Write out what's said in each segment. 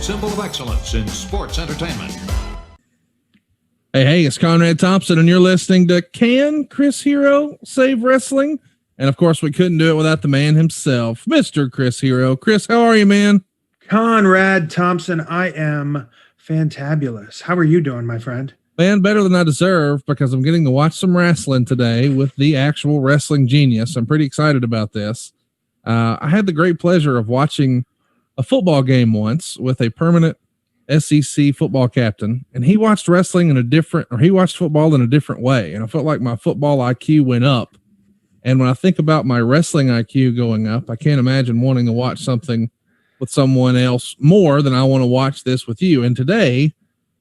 symbol of excellence in sports entertainment. Hey, it's Conrad Thompson, and you're listening to Can Chris Hero Save Wrestling? And, of course, we couldn't do it without the man himself, Mr. Chris Hero. Chris, how are you, man? Conrad Thompson, I am fantabulous. How are you doing, my friend? Man, better than I deserve, because I'm getting to watch some wrestling today with the actual wrestling genius. I'm pretty excited about this. I had the great pleasure of watching a football game once with a permanent SEC football captain, and he watched wrestling he watched football in a different way. And I felt like my football IQ went up. And when I think about my wrestling IQ going up, I can't imagine wanting to watch something with someone else more than I want to watch this with you. And today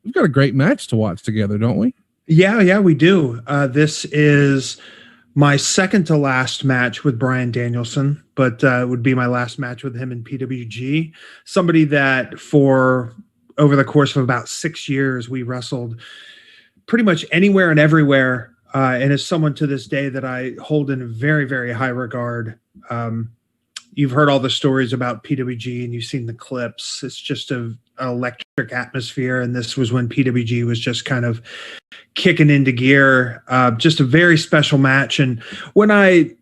we've got a great match to watch together, don't we? Yeah, we do. This is my second to last match with Bryan Danielson, but it would be my last match with him in PWG. Somebody that for over the course of about 6 years, we wrestled pretty much anywhere and everywhere. And is someone to this day that I hold in very, very high regard. You've heard all the stories about PWG and you've seen the clips. It's just an electric atmosphere. And this was when PWG was just kind of kicking into gear. Just a very special match. And when I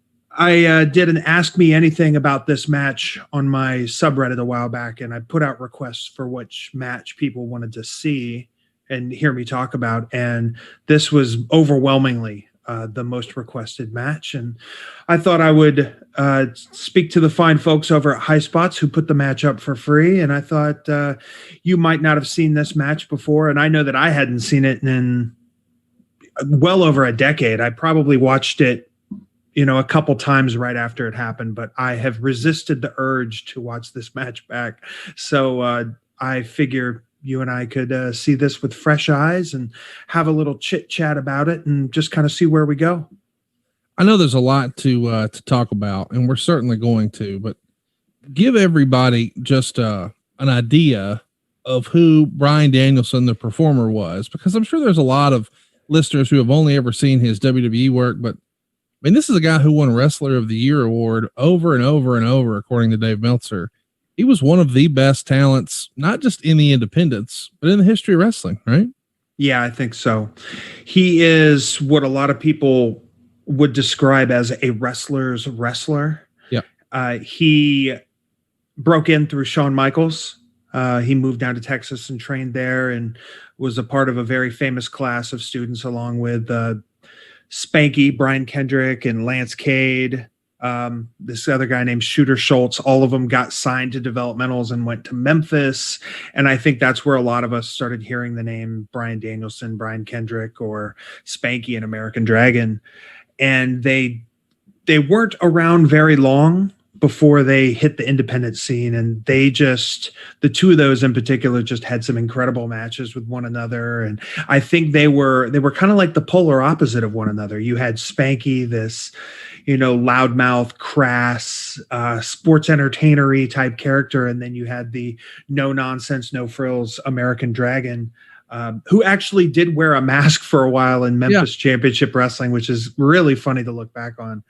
did an Ask Me Anything about this match on my subreddit a while back, and I put out requests for which match people wanted to see and hear me talk about. And this was overwhelmingly the most requested match. And I thought I would speak to the fine folks over at HighSpots who put the match up for free. And I thought you might not have seen this match before. And I know that I hadn't seen it in well over a decade. I probably watched it, a couple times right after it happened, but I have resisted the urge to watch this match back. So I figure you and I could see this with fresh eyes and have a little chit chat about it and just kind of see where we go. I know there's a lot to talk about, and we're certainly going to, but give everybody just an idea of who Bryan Danielson, the performer, was, because I'm sure there's a lot of listeners who have only ever seen his WWE work, but I mean, this is a guy who won Wrestler of the Year award over and over and over, according to Dave Meltzer. He was one of the best talents, not just in the independents, but in the history of wrestling, right? Yeah, I think so. He is what a lot of people would describe as a wrestler's wrestler. Yeah. He broke in through Shawn Michaels. He moved down to Texas and trained there and was a part of a very famous class of students along with Spanky, Brian Kendrick, and Lance Cade. This other guy named Shooter Schultz. All of them got signed to developmentals and went to Memphis. And I think that's where a lot of us started hearing the name Bryan Danielson, Brian Kendrick, or Spanky and American Dragon. And they weren't around very long before they hit the independent scene. And the two of those in particular just had some incredible matches with one another. And I think they were kind of like the polar opposite of one another. You had Spanky, this, loudmouth, crass, sports entertainery type character. And then you had the no nonsense, no frills American Dragon, who actually did wear a mask for a while in Memphis Championship Wrestling, which is really funny to look back on.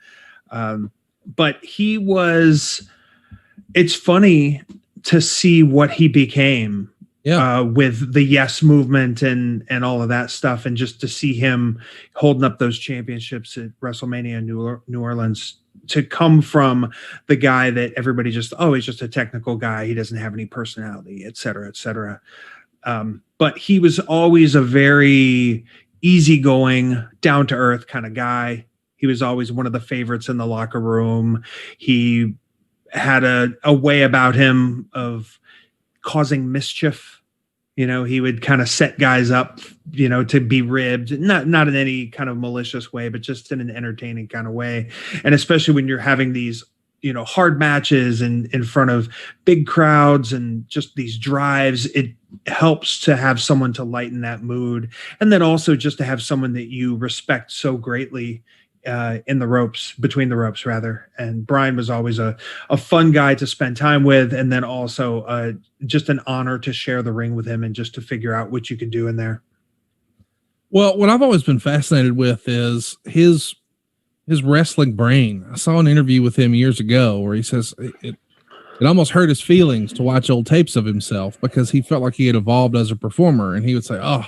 But it's funny to see what he became with the Yes movement and all of that stuff. And just to see him holding up those championships at WrestleMania in New Orleans, to come from the guy that everybody he's just a technical guy. He doesn't have any personality, et cetera, et cetera. But he was always a very easygoing, down to earth kind of guy. He was always one of the favorites in the locker room. He had a way about him of causing mischief. He would kind of set guys up, to be ribbed, not in any kind of malicious way, but just in an entertaining kind of way. And especially when you're having these, hard matches and in front of big crowds and just these drives, it helps to have someone to lighten that mood. And then also just to have someone that you respect so greatly between the ropes rather. And Bryan was always a fun guy to spend time with. And then also just an honor to share the ring with him and just to figure out what you could do in there. Well, what I've always been fascinated with is his wrestling brain. I saw an interview with him years ago where he says it almost hurt his feelings to watch old tapes of himself because he felt like he had evolved as a performer. And he would say, "Oh,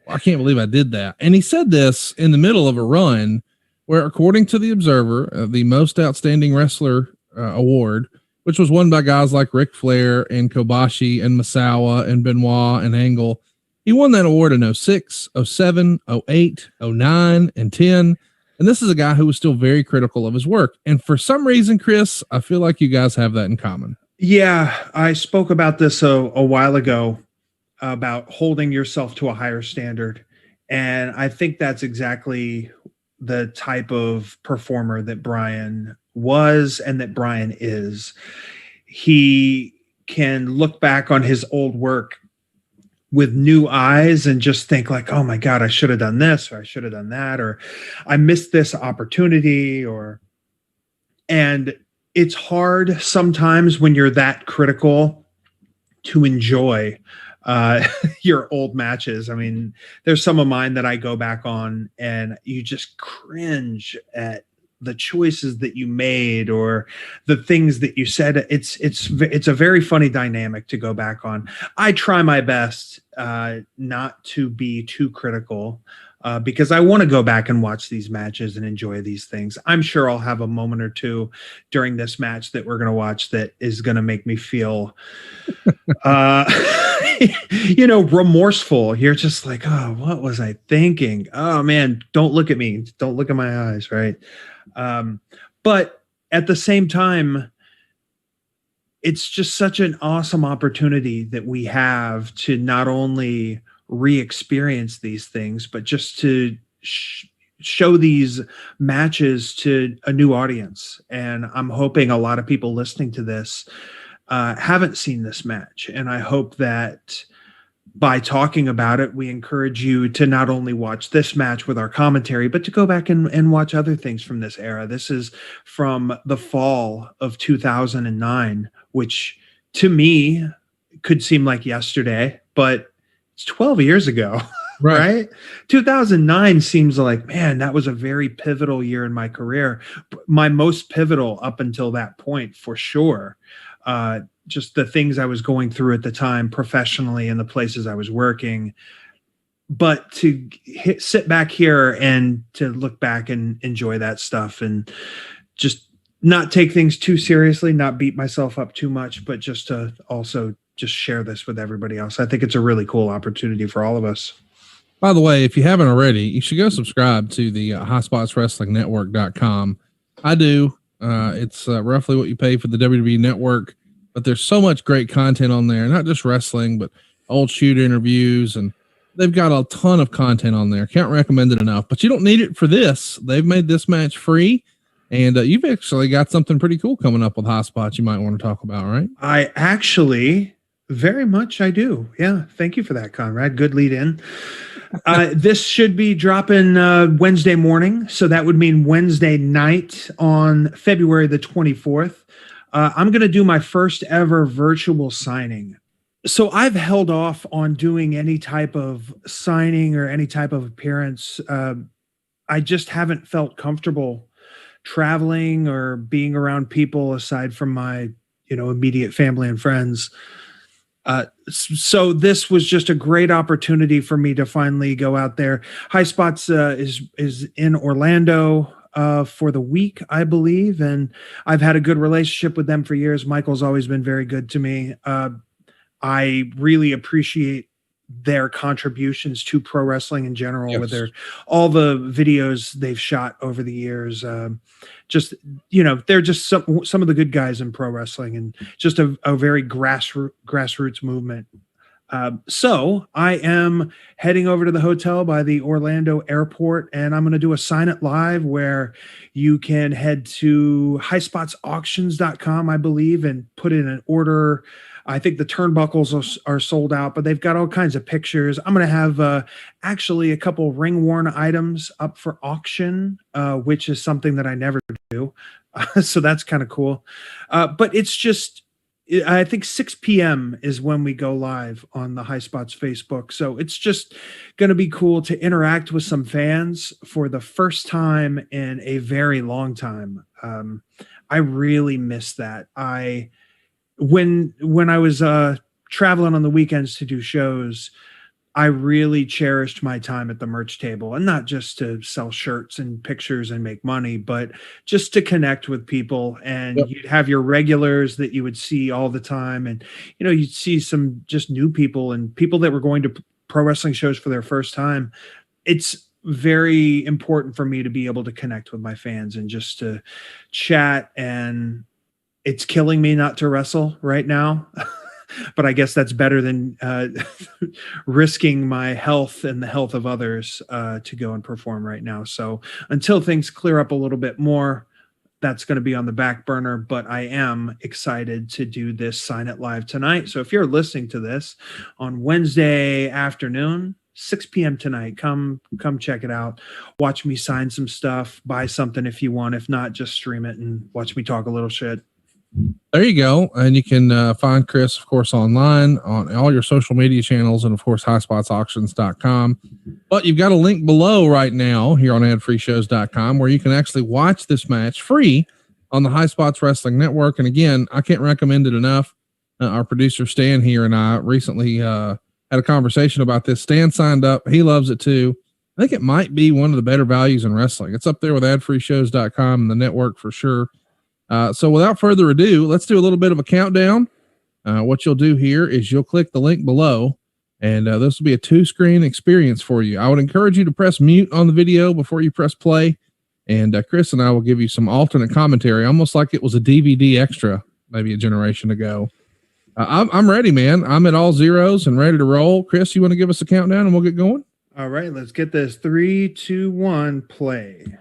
I can't believe I did that." And he said this in the middle of a run where, according to the Observer, the most outstanding wrestler award, which was won by guys like Ric Flair and Kobashi and Misawa and Benoit and Angle, he won that award in 06, 07, 08, 09, and 10. And this is a guy who was still very critical of his work. And for some reason, Chris, I feel like you guys have that in common. Yeah, I spoke about this a while ago about holding yourself to a higher standard. And I think that's exactly the type of performer that Bryan was and that Bryan is. He can look back on his old work with new eyes and just think like, oh my God, I should have done this, or I should have done that, or I missed this opportunity, and it's hard sometimes when you're that critical to enjoy your old matches. I mean, there's some of mine that I go back on and you just cringe at the choices that you made or the things that you said. It's a very funny dynamic to go back on. I try my best not to be too critical because I want to go back and watch these matches and enjoy these things. I'm sure I'll have a moment or two during this match that we're going to watch that is going to make me feel remorseful. You're just like, oh, what was I thinking? Oh man, don't look at me. Don't look at my eyes. Right. But at the same time, it's just such an awesome opportunity that we have to not only re-experience these things, but just to show these matches to a new audience. And I'm hoping a lot of people listening to this haven't seen this match. And I hope that by talking about it, we encourage you to not only watch this match with our commentary, but to go back and watch other things from this era. This is from the fall of 2009, which to me could seem like yesterday, but it's 12 years ago, right? 2009 seems like, man, that was a very pivotal year in my career. My most pivotal up until that point, for sure. Just the things I was going through at the time professionally and the places I was working. But to sit back here and to look back and enjoy that stuff and just not take things too seriously, not beat myself up too much, but just to also just share this with everybody else. I think it's a really cool opportunity for all of us. By the way, if you haven't already, you should go subscribe to the HighSpotsWrestlingNetwork.com. I do. It's roughly what you pay for the WWE Network, but there's so much great content on there, not just wrestling, but old shoot interviews, and they've got a ton of content on there. Can't recommend it enough, but you don't need it for this. They've made this match free, and you've actually got something pretty cool coming up with HighSpots you might want to talk about, right? I actually very much I do. Yeah. Thank you for that, Conrad. Good lead in. This should be dropping Wednesday morning. So that would mean Wednesday night on February the 24th. I'm going to do my first ever virtual signing. So I've held off on doing any type of signing or any type of appearance. I just haven't felt comfortable traveling or being around people aside from my, immediate family and friends. So this was just a great opportunity for me to finally go out there. HighSpots is in Orlando for the week, I believe, and I've had a good relationship with them for years. Michael's always been very good to me. I really appreciate their contributions to pro wrestling in general, Yes. with all the videos they've shot over the years. They're just some of the good guys in pro wrestling, and just a very grassroots movement. So I am heading over to the hotel by the Orlando airport, and I'm going to do a sign it live where you can head to highspotsauctions.com, I believe, and put in an order. I think the turnbuckles are sold out, but they've got all kinds of pictures. I'm going to have actually a couple ring-worn items up for auction, which is something that I never do. So that's kind of cool. But it's just, I think 6 p.m. is when we go live on the HighSpots Facebook. So it's just going to be cool to interact with some fans for the first time in a very long time. I really miss that. when I was traveling on the weekends to do shows, I really cherished my time at the merch table, and not just to sell shirts and pictures and make money, but just to connect with people. And Yep. you'd have your regulars that you would see all the time. And, you'd see some just new people and people that were going to pro wrestling shows for their first time. It's very important for me to be able to connect with my fans and just to chat. And it's killing me not to wrestle right now. But I guess that's better than risking my health and the health of others to go and perform right now. So until things clear up a little bit more, that's going to be on the back burner. But I am excited to do this Sign It Live tonight. So if you're listening to this on Wednesday afternoon, 6 p.m. tonight, come check it out. Watch me sign some stuff, buy something if you want. If not, just stream it and watch me talk a little shit. There you go. And you can find Chris, of course, online on all your social media channels and, of course, HighSpotsAuctions.com. But you've got a link below right now here on adfreeshows.com where you can actually watch this match free on the HighSpots Wrestling Network. And again, I can't recommend it enough. Our producer, Stan, here and I recently had a conversation about this. Stan signed up. He loves it too. I think it might be one of the better values in wrestling. It's up there with adfreeshows.com and the network for sure. So without further ado, let's do a little bit of a countdown. What you'll do here is you'll click the link below, and this will be a 2-screen experience for you. I would encourage you to press mute on the video before you press play, and Chris and I will give you some alternate commentary, almost like it was a DVD extra, maybe a generation ago. I'm ready, man. I'm at all zeros and ready to roll. Chris, you want to give us a countdown and we'll get going? All right, let's get this. 3, 2, 1, play.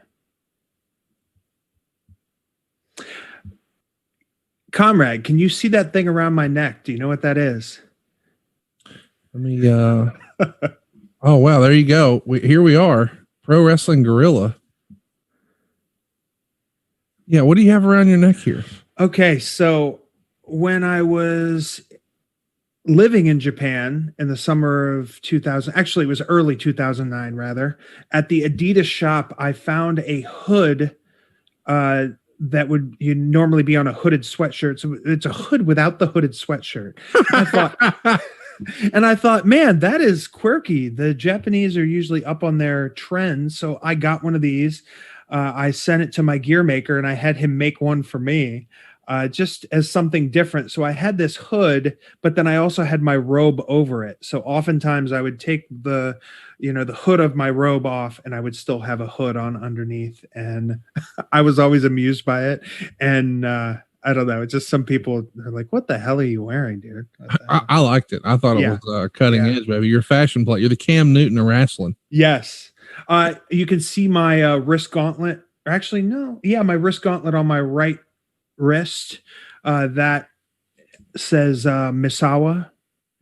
Conrad, can you see that thing around my neck? Do you know what that is? Let me, oh, wow. There you go. Here we are. Pro Wrestling Guerrilla. Yeah. What do you have around your neck here? Okay. So when I was living in Japan in the summer of 2000, actually it was early 2009 rather, at the Adidas shop, I found a hood, that would you normally be on a hooded sweatshirt. So it's a hood without the hooded sweatshirt. I thought, man, that is quirky. The Japanese are usually up on their trends. So I got one of these. I sent it to my gear maker and I had him make one for me, just as something different. So I had this hood, but then I also had my robe over it. So oftentimes I would take the hood of my robe off and I would still have a hood on underneath. And I was always amused by it. And I don't know. It's just some people are like, what the hell are you wearing, dude? I liked it. I thought it was cutting edge, baby. You're a fashion plate. You're the Cam Newton of wrestling. Yes. You can see my wrist gauntlet. Or actually, no. Yeah, my wrist gauntlet on my right wrist. That says Misawa.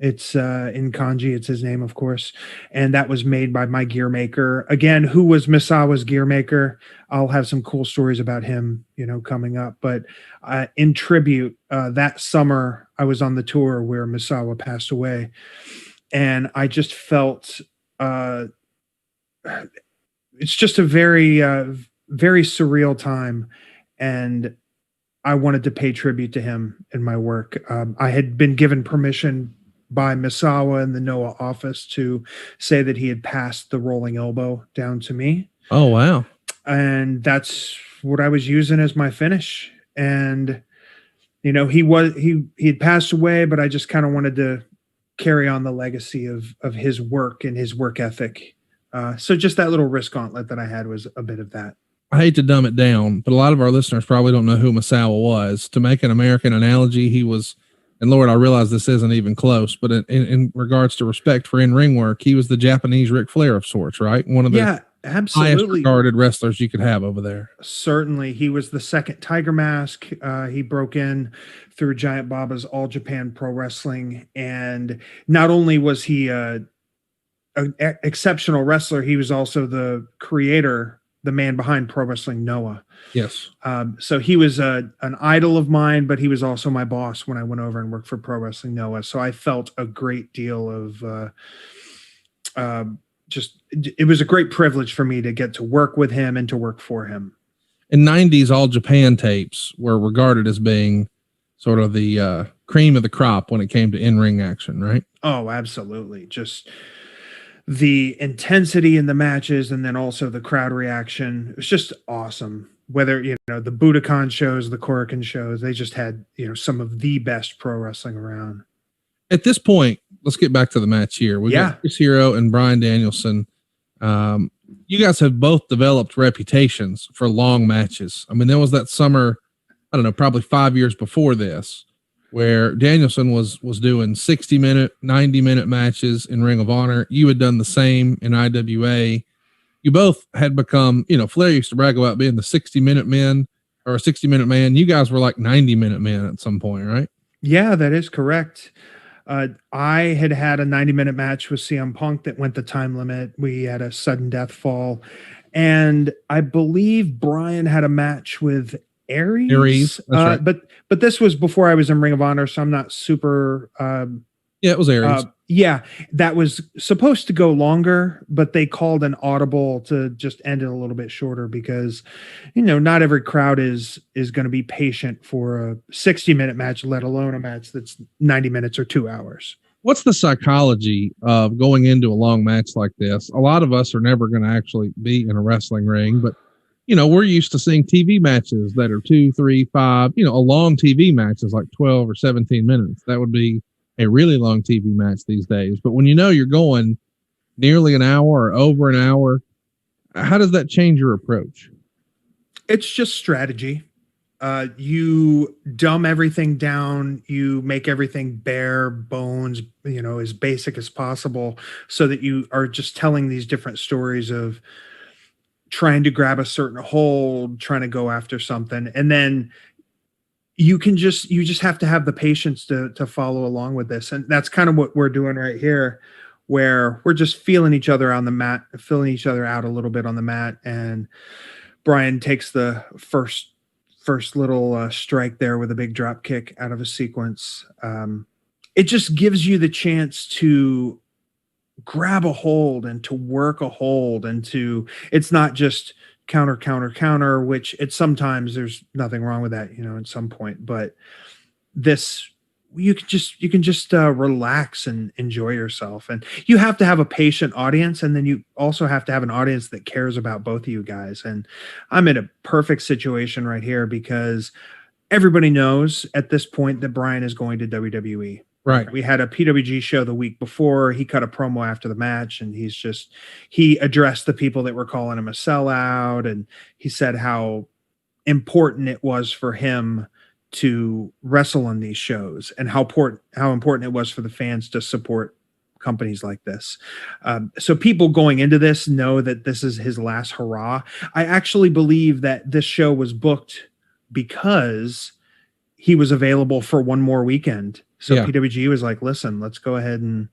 It's in kanji. It's his name, of course. And that was made by my gear maker. Again, who was Misawa's gear maker? I'll have some cool stories about him, coming up. But in tribute, that summer, I was on the tour where Misawa passed away. And I just felt it's just a very, very surreal time. And I wanted to pay tribute to him in my work. I had been given permission by Misawa in the Noah office to say that he had passed the rolling elbow down to me. Oh, wow. And that's what I was using as my finish. And, he had passed away, but I just kind of wanted to carry on the legacy of his work and his work ethic. So just that little wrist gauntlet that I had was a bit of that. I hate to dumb it down, but a lot of our listeners probably don't know who Misawa was. To make an American analogy, he was, and Lord, I realize this isn't even close, but in regards to respect for in-ring work, he was the Japanese Ric Flair of sorts, right? One of the highest regarded wrestlers you could have over there. Certainly. He was the second Tiger Mask. He broke in through Giant Baba's All Japan Pro Wrestling. And not only was he an exceptional wrestler, he was also the creator, the man behind Pro Wrestling Noah. Yes. So he was an idol of mine, but he was also my boss when I went over and worked for Pro Wrestling Noah. So I felt a great deal of it was a great privilege for me to get to work with him and to work for him. In 90s, All Japan tapes were regarded as being sort of the cream of the crop when it came to in-ring action, right? Oh, absolutely. Just the intensity in the matches and then also the crowd reaction. It was just awesome. Whether, the Budokan shows, the Korakuen shows, they just had, some of the best pro wrestling around. At this point, let's get back to the match here. We got Chris Hero and Bryan Danielson. You guys have both developed reputations for long matches. I mean, there was that summer, I don't know, probably 5 years before this, where Danielson was doing 60-minute, 90-minute matches in Ring of Honor. You had done the same in IWA. You both had become, Flair used to brag about being the 60-minute men or a 60-minute man. You guys were like 90-minute men at some point, right? Yeah, that is correct. I had a 90-minute match with CM Punk that went the time limit. We had a sudden death fall. And I believe Bryan had a match with Aries. That's right. But this was before I was in Ring of Honor, so I'm not super it was Aries. That was supposed to go longer, but they called an audible to just end it a little bit shorter because, not every crowd is going to be patient for a 60-minute match, let alone a match that's 90 minutes or 2 hours. What's the psychology of going into a long match like this? A lot of us are never going to actually be in a wrestling ring, but we're used to seeing TV matches that are 2, 3, 5, a long TV match is like 12 or 17 minutes. That would be a really long TV match these days. But when you're going nearly an hour or over an hour, how does that change your approach? It's just strategy. You dumb everything down. You make everything bare bones, as basic as possible so that you are just telling these different stories of trying to grab a certain hold, trying to go after something. And then you just have to have the patience to follow along with this. And that's kind of what we're doing right here, where we're just feeling each other on the mat, filling each other out a little bit on the mat. And Bryan takes the first little strike there with a big drop kick out of a sequence. It just gives you the chance to grab a hold and to work a hold and it's not just counter, which sometimes there's nothing wrong with that, at some point, but this, you can just relax and enjoy yourself. And you have to have a patient audience. And then you also have to have an audience that cares about both of you guys. And I'm in a perfect situation right here because everybody knows at this point that Bryan is going to WWE. Right. We had a PWG show the week before. He cut a promo after the match and he addressed the people that were calling him a sellout. And he said how important it was for him to wrestle on these shows and how important it was for the fans to support companies like this. So people going into this know that this is his last hurrah. I actually believe that this show was booked because he was available for one more weekend. So PWG was like, listen, let's go ahead and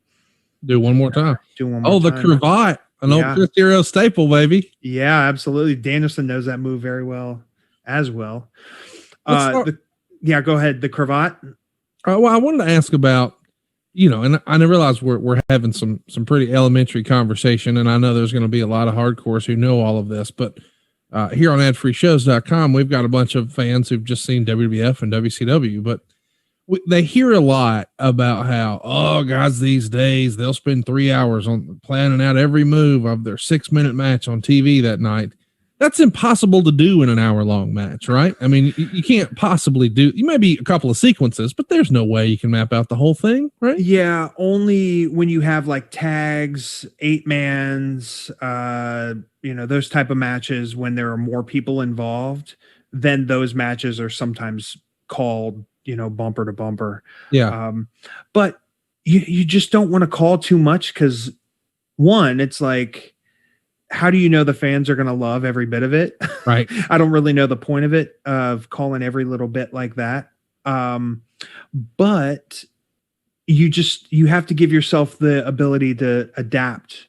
do one more time. The cravat, an old Chris Hero staple, baby. Yeah, absolutely. Danielson knows that move very well as well. Go ahead. The cravat. Well, I wanted to ask about, and I realize we're having some pretty elementary conversation, and I know there's going to be a lot of hardcores who know all of this, but here on adfreeshows.com, we've got a bunch of fans who've just seen WWF and WCW, but they hear a lot about how, guys, these days they'll spend 3 hours on planning out every move of their 6-minute match on TV that night. That's impossible to do in an hour-long match, right? I mean, you can't possibly you may be a couple of sequences, but there's no way you can map out the whole thing, right? Yeah, only when you have like tags, 8-mans, those type of matches when there are more people involved, then those matches are sometimes called, bumper to bumper. Yeah. But you just don't want to call too much because one, it's like, how do you know the fans are going to love every bit of it? Right. I don't really know the point of it, of calling every little bit like that. But you have to give yourself the ability to adapt.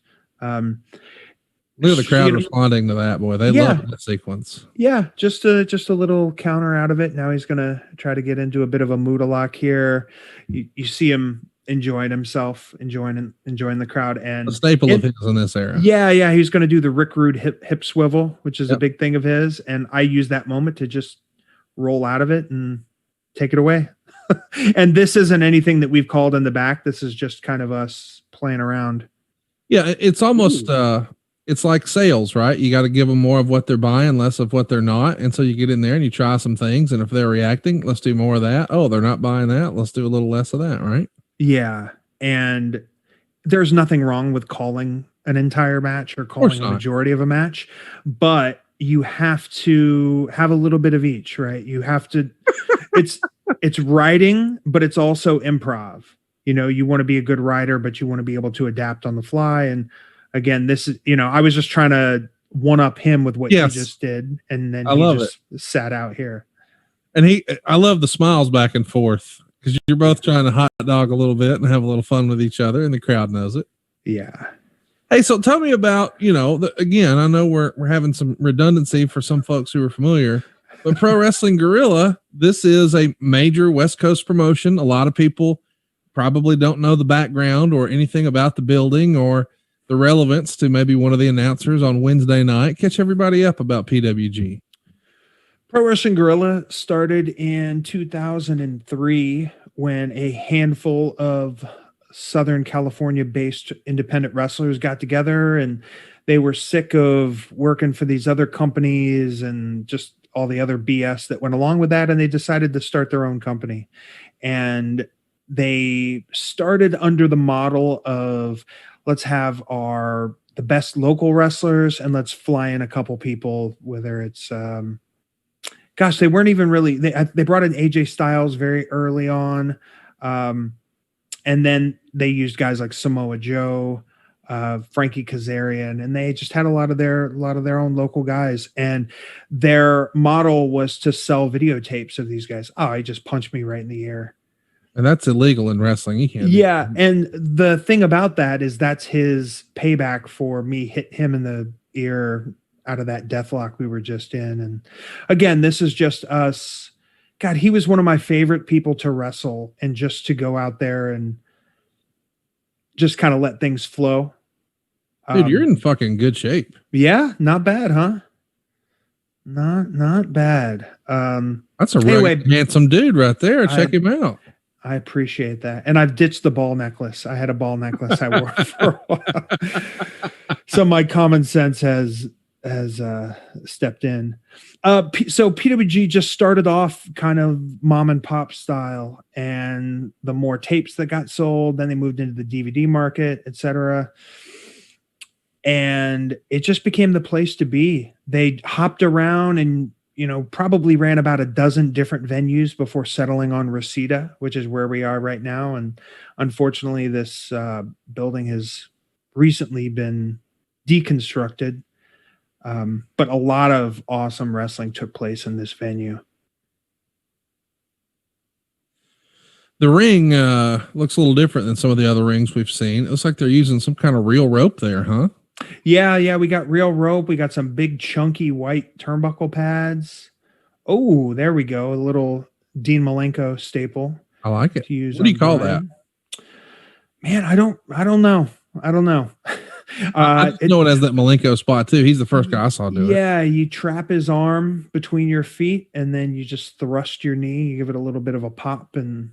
Look at the crowd responding to that, boy. They love that sequence. Yeah, just a little counter out of it. Now he's going to try to get into a bit of a mood lock here. You see him enjoying himself, enjoying the crowd, and a staple of his in this era. Yeah, he's going to do the Rick Rude hip swivel, which is a big thing of his, and I use that moment to just roll out of it and take it away. And this isn't anything that we've called in the back. This is just kind of us playing around. Yeah, it's almost it's like sales, right? You got to give them more of what they're buying, less of what they're not. And so you get in there and you try some things, and if they're reacting, let's do more of that. Oh, they're not buying that, let's do a little less of that, right? Yeah. And there's nothing wrong with calling an entire match or calling a majority of a match, but you have to have a little bit of each, right? You have to it's writing, but it's also improv. You know, you want to be a good writer, but you want to be able to adapt on the fly. And again, this is, you know, I was just trying to one up him with what he just did, and then he just sat out here. And I love the smiles back and forth, because you're both trying to hot dog a little bit and have a little fun with each other, and the crowd knows it. Yeah. Hey, so tell me about, you know, again, I know we're having some redundancy for some folks who are familiar, but Pro Wrestling Guerrilla, this is a major West Coast promotion. A lot of people probably don't know the background or anything about the building or the relevance to maybe one of the announcers on Wednesday night. Catch everybody up about PWG. Pro Wrestling Guerrilla started in 2003 when a handful of Southern California based independent wrestlers got together, and they were sick of working for these other companies and just all the other BS that went along with that. And they decided to start their own company, and they started under the model of, let's have the best local wrestlers and let's fly in a couple people, whether it's, they weren't even really, they brought in AJ Styles very early on. And then they used guys like Samoa Joe, Frankie Kazarian, and they just had a lot of their own local guys. And their model was to sell videotapes of these guys. Oh, he just punched me right in the ear. And that's illegal in wrestling. You can't. Yeah. And the thing about that is that's his payback for me hit him in the ear out of that deathlock we were just in. And again, this is just us. God, he was one of my favorite people to wrestle, and just to go out there and just kind of let things flow. Dude, you're in fucking good shape. Yeah. Not bad, huh? Not bad. That's a really handsome dude right there. Check him out. I appreciate that. And I've ditched the ball necklace. I had a ball necklace I wore for a while. So my common sense has stepped in. So PWG just started off kind of mom and pop style, and the more tapes that got sold, then they moved into the DVD market, etc. And it just became the place to be. They hopped around and, you know, probably ran about a dozen different venues before settling on Reseda, which is where we are right now. And unfortunately, this building has recently been deconstructed. But a lot of awesome wrestling took place in this venue. The ring looks a little different than some of the other rings we've seen. It looks like they're using some kind of real rope there, huh? Yeah, we got real rope. We got some big chunky white turnbuckle pads. Oh, there we go. A little Dean Malenko staple. I like it. What do you call that? Man, I don't know. I know it as that Malenko spot too. He's the first guy I saw do it. Yeah, you trap his arm between your feet, and then you just thrust your knee, you give it a little bit of a pop and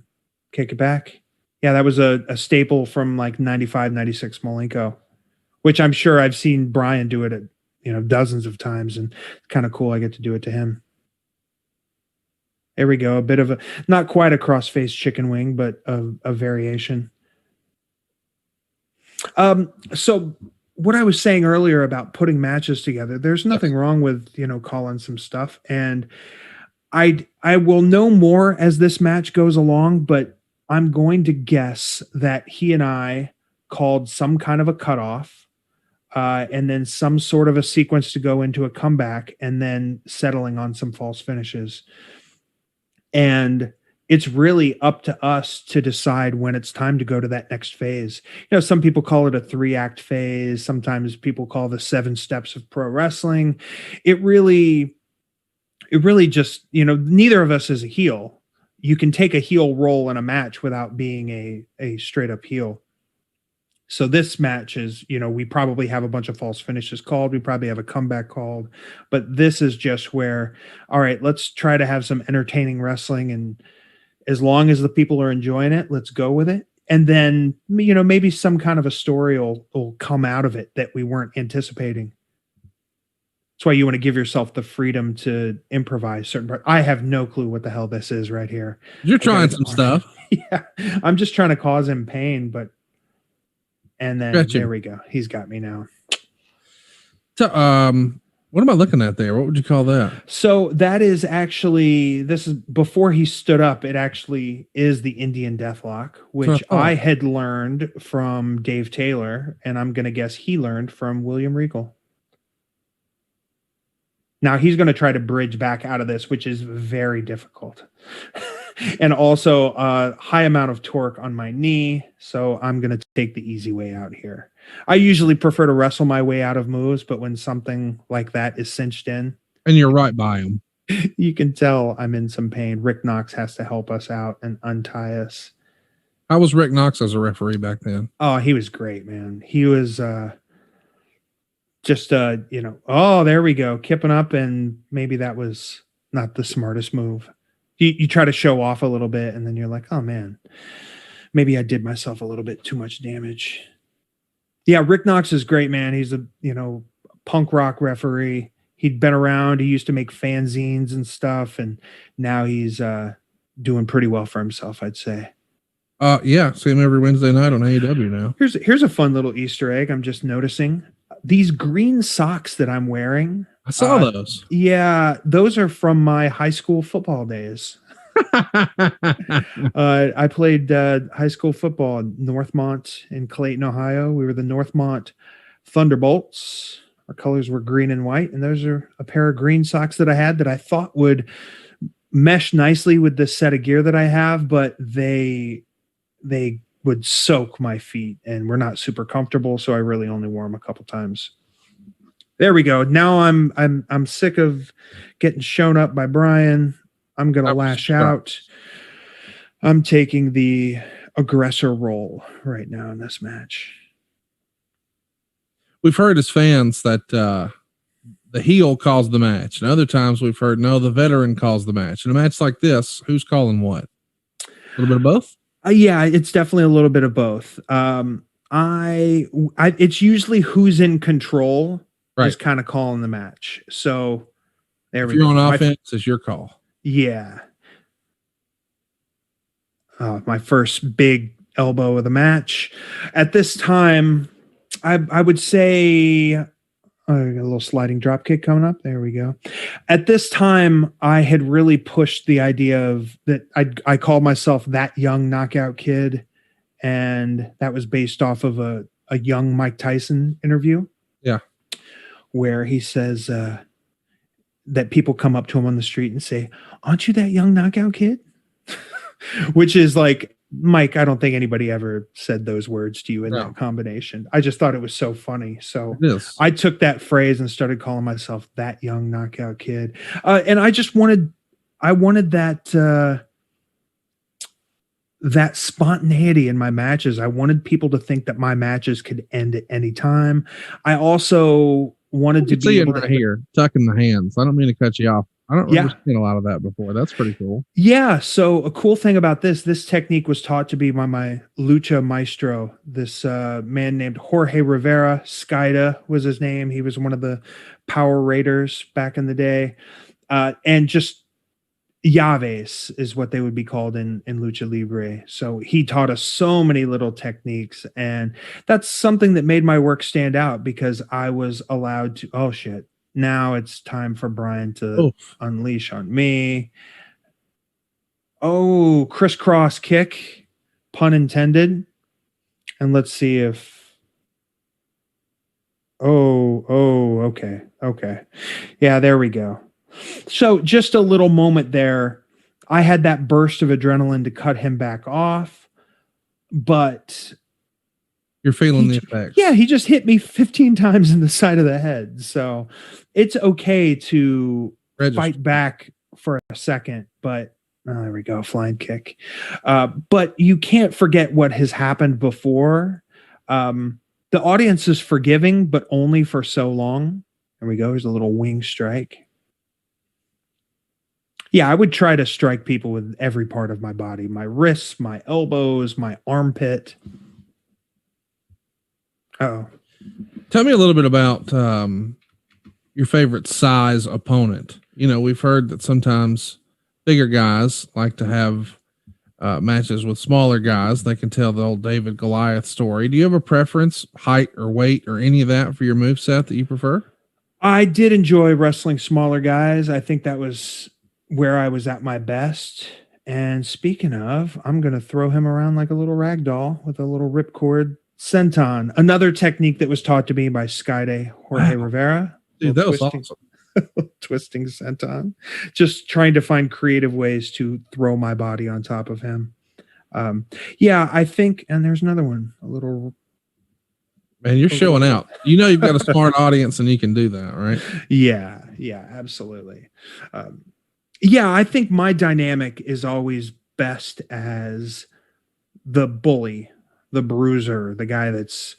kick it back. Yeah, that was a staple from like 95, 96 Malenko, which I'm sure I've seen Bryan do it at, you know, dozens of times, and it's kind of cool I get to do it to him. There we go. A bit of not quite a cross-face chicken wing, but a variation. So what I was saying earlier about putting matches together, there's nothing wrong with, you know, calling some stuff. And I will know more as this match goes along, but I'm going to guess that he and I called some kind of a cutoff, and then some sort of a sequence to go into a comeback, and then settling on some false finishes. And it's really up to us to decide when it's time to go to that next phase. You know, some people call it a 3-act phase. Sometimes people call the 7 steps of pro wrestling. It really just, you know, neither of us is a heel. You can take a heel role in a match without being a straight up heel. So this match is, you know, we probably have a bunch of false finishes called. We probably have a comeback called, but this is just where, all right, let's try to have some entertaining wrestling As long as the people are enjoying it, let's go with it. And then, maybe some kind of a story will come out of it that we weren't anticipating. That's why you want to give yourself the freedom to improvise certain parts. I have no clue what the hell this is right here. You're trying some stuff. Yeah. I'm just trying to cause him pain, and then there we go. He's got me now. So, what am I looking at there? What would you call that? So that is actually, this is before he stood up. It actually is the Indian Deathlock, which I had learned from Dave Taylor, and I'm going to guess he learned from William Regal. Now he's going to try to bridge back out of this, which is very difficult. And also a high amount of torque on my knee. So I'm going to take the easy way out here. I usually prefer to wrestle my way out of moves, but when something like that is cinched in. And you're right by him. You can tell I'm in some pain. Rick Knox has to help us out and untie us. How was Rick Knox as a referee back then? Oh, he was great, man. He was just, oh, there we go. Kipping up, and maybe that was not the smartest move. You try to show off a little bit, and then you're like, oh, man, maybe I did myself a little bit too much damage. Yeah, Rick Knox is great, man. He's a, punk rock referee. He'd been around. He used to make fanzines and stuff, and now he's doing pretty well for himself, I'd say. Yeah, see him every Wednesday night on AEW now. Here's a fun little Easter egg I'm just noticing. These green socks that I'm wearing. I saw those. Yeah, those are from my high school football days. I played high school football in Northmont in Clayton, Ohio. We were the Northmont Thunderbolts. Our colors were green and white, and those are a pair of green socks that I had that I thought would mesh nicely with this set of gear that I have, but they would soak my feet and were not super comfortable, so I really only wore them a couple times. There we go. Now I'm sick of getting shown up by Bryan. I'm going to lash out. I'm taking the aggressor role right now in this match. We've heard as fans that the heel calls the match, and other times we've heard, no, the veteran calls the match. In a match like this, who's calling what? A little bit of both? Yeah, it's definitely a little bit of both. It's usually who's in control is kind of calling the match. So there we go. If you're on offense, it's your call. Yeah. My first big elbow of the match. At this time, I would say I got a little sliding drop kick coming up. There we go. At this time, I had really pushed the idea of that I called myself that young knockout kid, and that was based off of a young Mike Tyson interview. Yeah. Where he says that people come up to him on the street and say, "Aren't you that young knockout kid?" Which is like, Mike, I don't think anybody ever said those words to you in that combination. I just thought it was so funny. So I took that phrase and started calling myself that young knockout kid. And I just wanted that spontaneity in my matches. I wanted people to think that my matches could end at any time. I also wanted to be able to here, tucking the hands. I don't mean to cut you off. I don't remember seeing a lot of that before. That's pretty cool. Yeah. So a cool thing about this technique was taught to me by my lucha maestro, this man named Jorge Rivera. Skida was his name. He was one of the Power Raiders back in the day. And just llaves is what they would be called in lucha libre. So he taught us so many little techniques, and that's something that made my work stand out because I was allowed to, oh shit, now it's time for Bryan to unleash on me. Oh, crisscross kick, pun intended. And let's see if, okay. Yeah, there we go. So just a little moment there. I had that burst of adrenaline to cut him back off, but you're feeling the effects. Yeah, he just hit me 15 times in the side of the head. So it's okay to fight back for a second, but there we go, flying kick. But you can't forget what has happened before. The audience is forgiving, but only for so long. There we go. Here's a little wing strike. Yeah, I would try to strike people with every part of my body, my wrists, my elbows, my armpit. Oh, Tell me a little bit about your favorite size opponent. You know, we've heard that sometimes bigger guys like to have matches with smaller guys. They can tell the old David Goliath story. Do you have a preference, height or weight or any of that for your moveset that you prefer? I did enjoy wrestling smaller guys. I think that was where I was at my best. And speaking of, I'm going to throw him around like a little rag doll with a little ripcord senton. Another technique that was taught to me by Skyday Jorge Rivera. Dude, that was Twisting- awesome. Twisting senton. Just trying to find creative ways to throw my body on top of him. Yeah, I think, and there's another one, a little. Man, you're showing out. You know you've got a smart audience and you can do that, right? Yeah, absolutely. Yeah, I think my dynamic is always best as the bully, the bruiser, the guy that's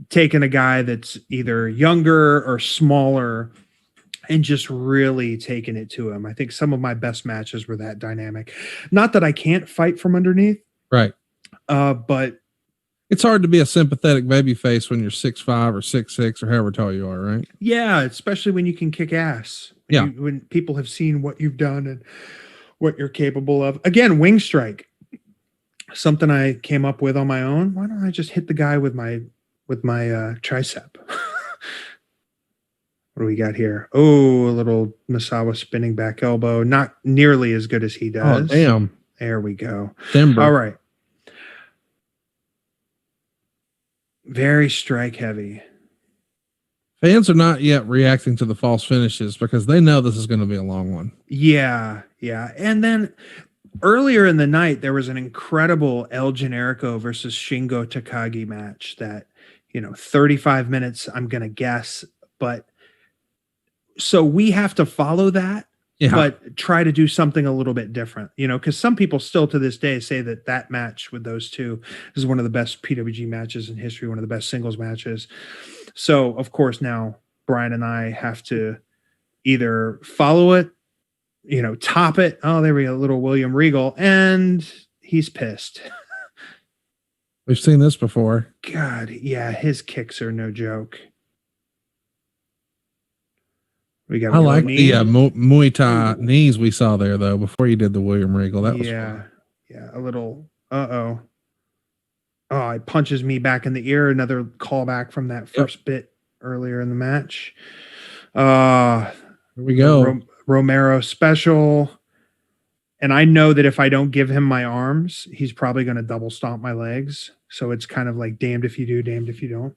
taking a guy that's either younger or smaller and just really taking it to him. I think some of my best matches were that dynamic. Not that I can't fight from underneath, Right. but It's hard to be a sympathetic baby face when you're 6'5" or 6'6" or however tall you are, right? yeah, especially when you can kick ass. When people have seen what you've done and what you're capable of. Again, wing strike. Something I came up with on my own. Why don't I just hit the guy with my tricep? What do we got here? Oh, a little Misawa spinning back elbow. Not nearly as good as he does. Oh, damn. There we go. Timber. All right. Very strike heavy. Fans are not yet reacting to the false finishes because they know this is going to be a long one. Yeah. And then earlier in the night, there was an incredible El Generico versus Shingo Takagi match that, 35 minutes, I'm going to guess. But so we have to follow that, but try to do something a little bit different, because some people still to this day say that match with those two is one of the best PWG matches in history, one of the best singles matches. So, of course, now Bryan and I have to either follow it, top it. Oh, there we go, little William Regal, and he's pissed. We've seen this before. God, yeah, his kicks are no joke. I like the Muay Thai knees we saw there, though, before you did the William Regal. That was fun. Yeah, a little, oh, it punches me back in the ear. Another callback from that first bit earlier in the match. Here we go. Romero special. And I know that if I don't give him my arms, he's probably going to double stomp my legs. So it's kind of like damned if you do, damned if you don't.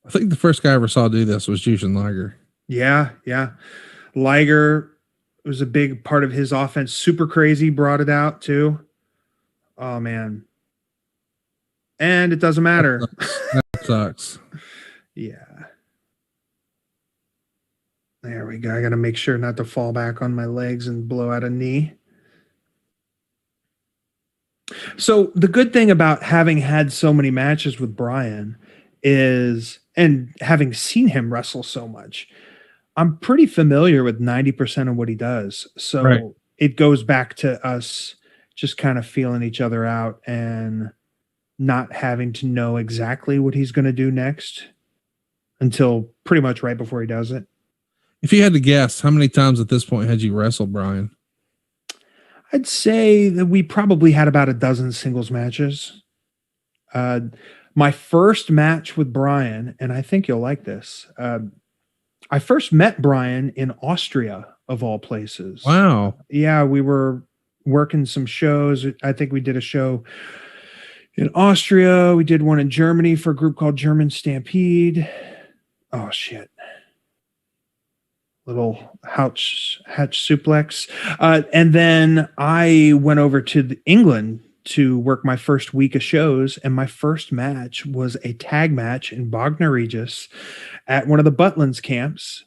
I think the first guy I ever saw do this was Jushin Liger. Yeah. Liger was a big part of his offense. Super Crazy brought it out too. Oh, man. And it doesn't matter. That sucks. Yeah. There we go. I got to make sure not to fall back on my legs and blow out a knee. So the good thing about having had so many matches with Bryan is, and having seen him wrestle so much, I'm pretty familiar with 90% of what he does. So It goes back to us just kind of feeling each other out and not having to know exactly what he's going to do next until pretty much right before he does it. If you had to guess, how many times at this point had you wrestled Bryan? I'd say that we probably had about a dozen singles matches. My first match with Bryan, and I think you'll like this. I first met Bryan in Austria, of all places. Wow. Yeah, we were working some shows. I think we did a show in Austria. We did one in Germany for a group called German Stampede. Oh, shit. Little hatch suplex. And then I went over to England to work my first week of shows, and my first match was a tag match in Bognor Regis at one of the Butlins camps.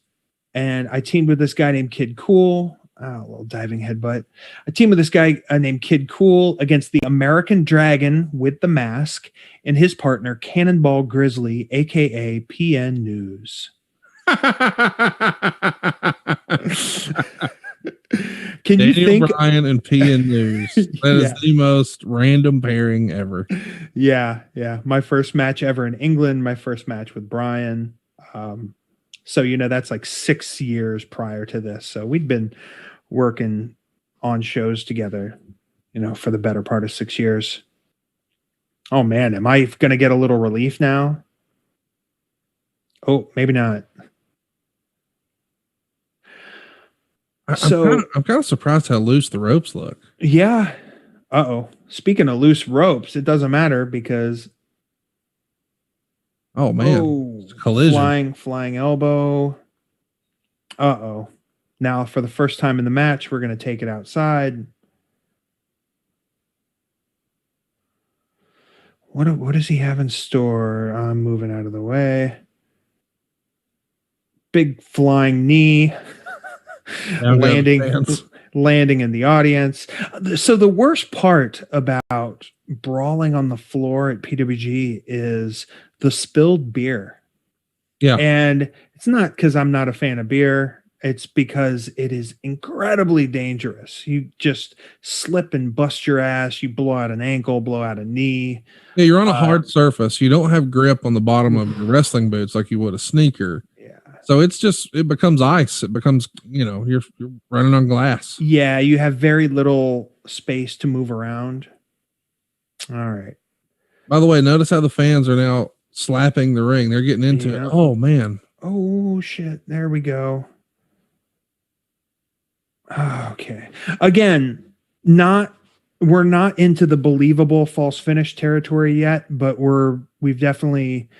And I teamed with this guy named Kid Cool. A little diving headbutt. I teamed with this guy named Kid Cool against the American Dragon with the mask and his partner, Cannonball Grizzly, aka PN News. Can you Daniel think? Bryan and PN News. That is Yeah. the most random pairing ever. Yeah, yeah. My first match ever in England, my first match with Bryan. So that's like 6 years prior to this. So we'd been working on shows together, for the better part of 6 years. Oh man, am I going to get a little relief now? Oh, maybe not. I'm So kind of surprised how loose the ropes look. yeah. Uh-oh. Speaking of loose ropes, it doesn't matter because Oh man, it's a collision. flying elbow. Uh-oh. Now for the first time in the match, we're going to take it outside. What does he have in store? I'm moving out of the way. Big flying knee. landing in the audience. So the worst part about brawling on the floor at PWG is the spilled beer. Yeah. And it's not because I'm not a fan of beer. It's because it is incredibly dangerous. You just slip and bust your ass. You blow out an ankle, blow out a knee. Yeah, you're on a hard surface. You don't have grip on the bottom of your wrestling boots like you would a sneaker. Yeah. So it becomes ice. It becomes, you're running on glass. Yeah, you have very little space to move around. All right. By the way, notice how the fans are now slapping the ring. They're getting into it. Oh man. Oh shit. There we go. Okay. Again, we're not into the believable false finish territory yet, but we've definitely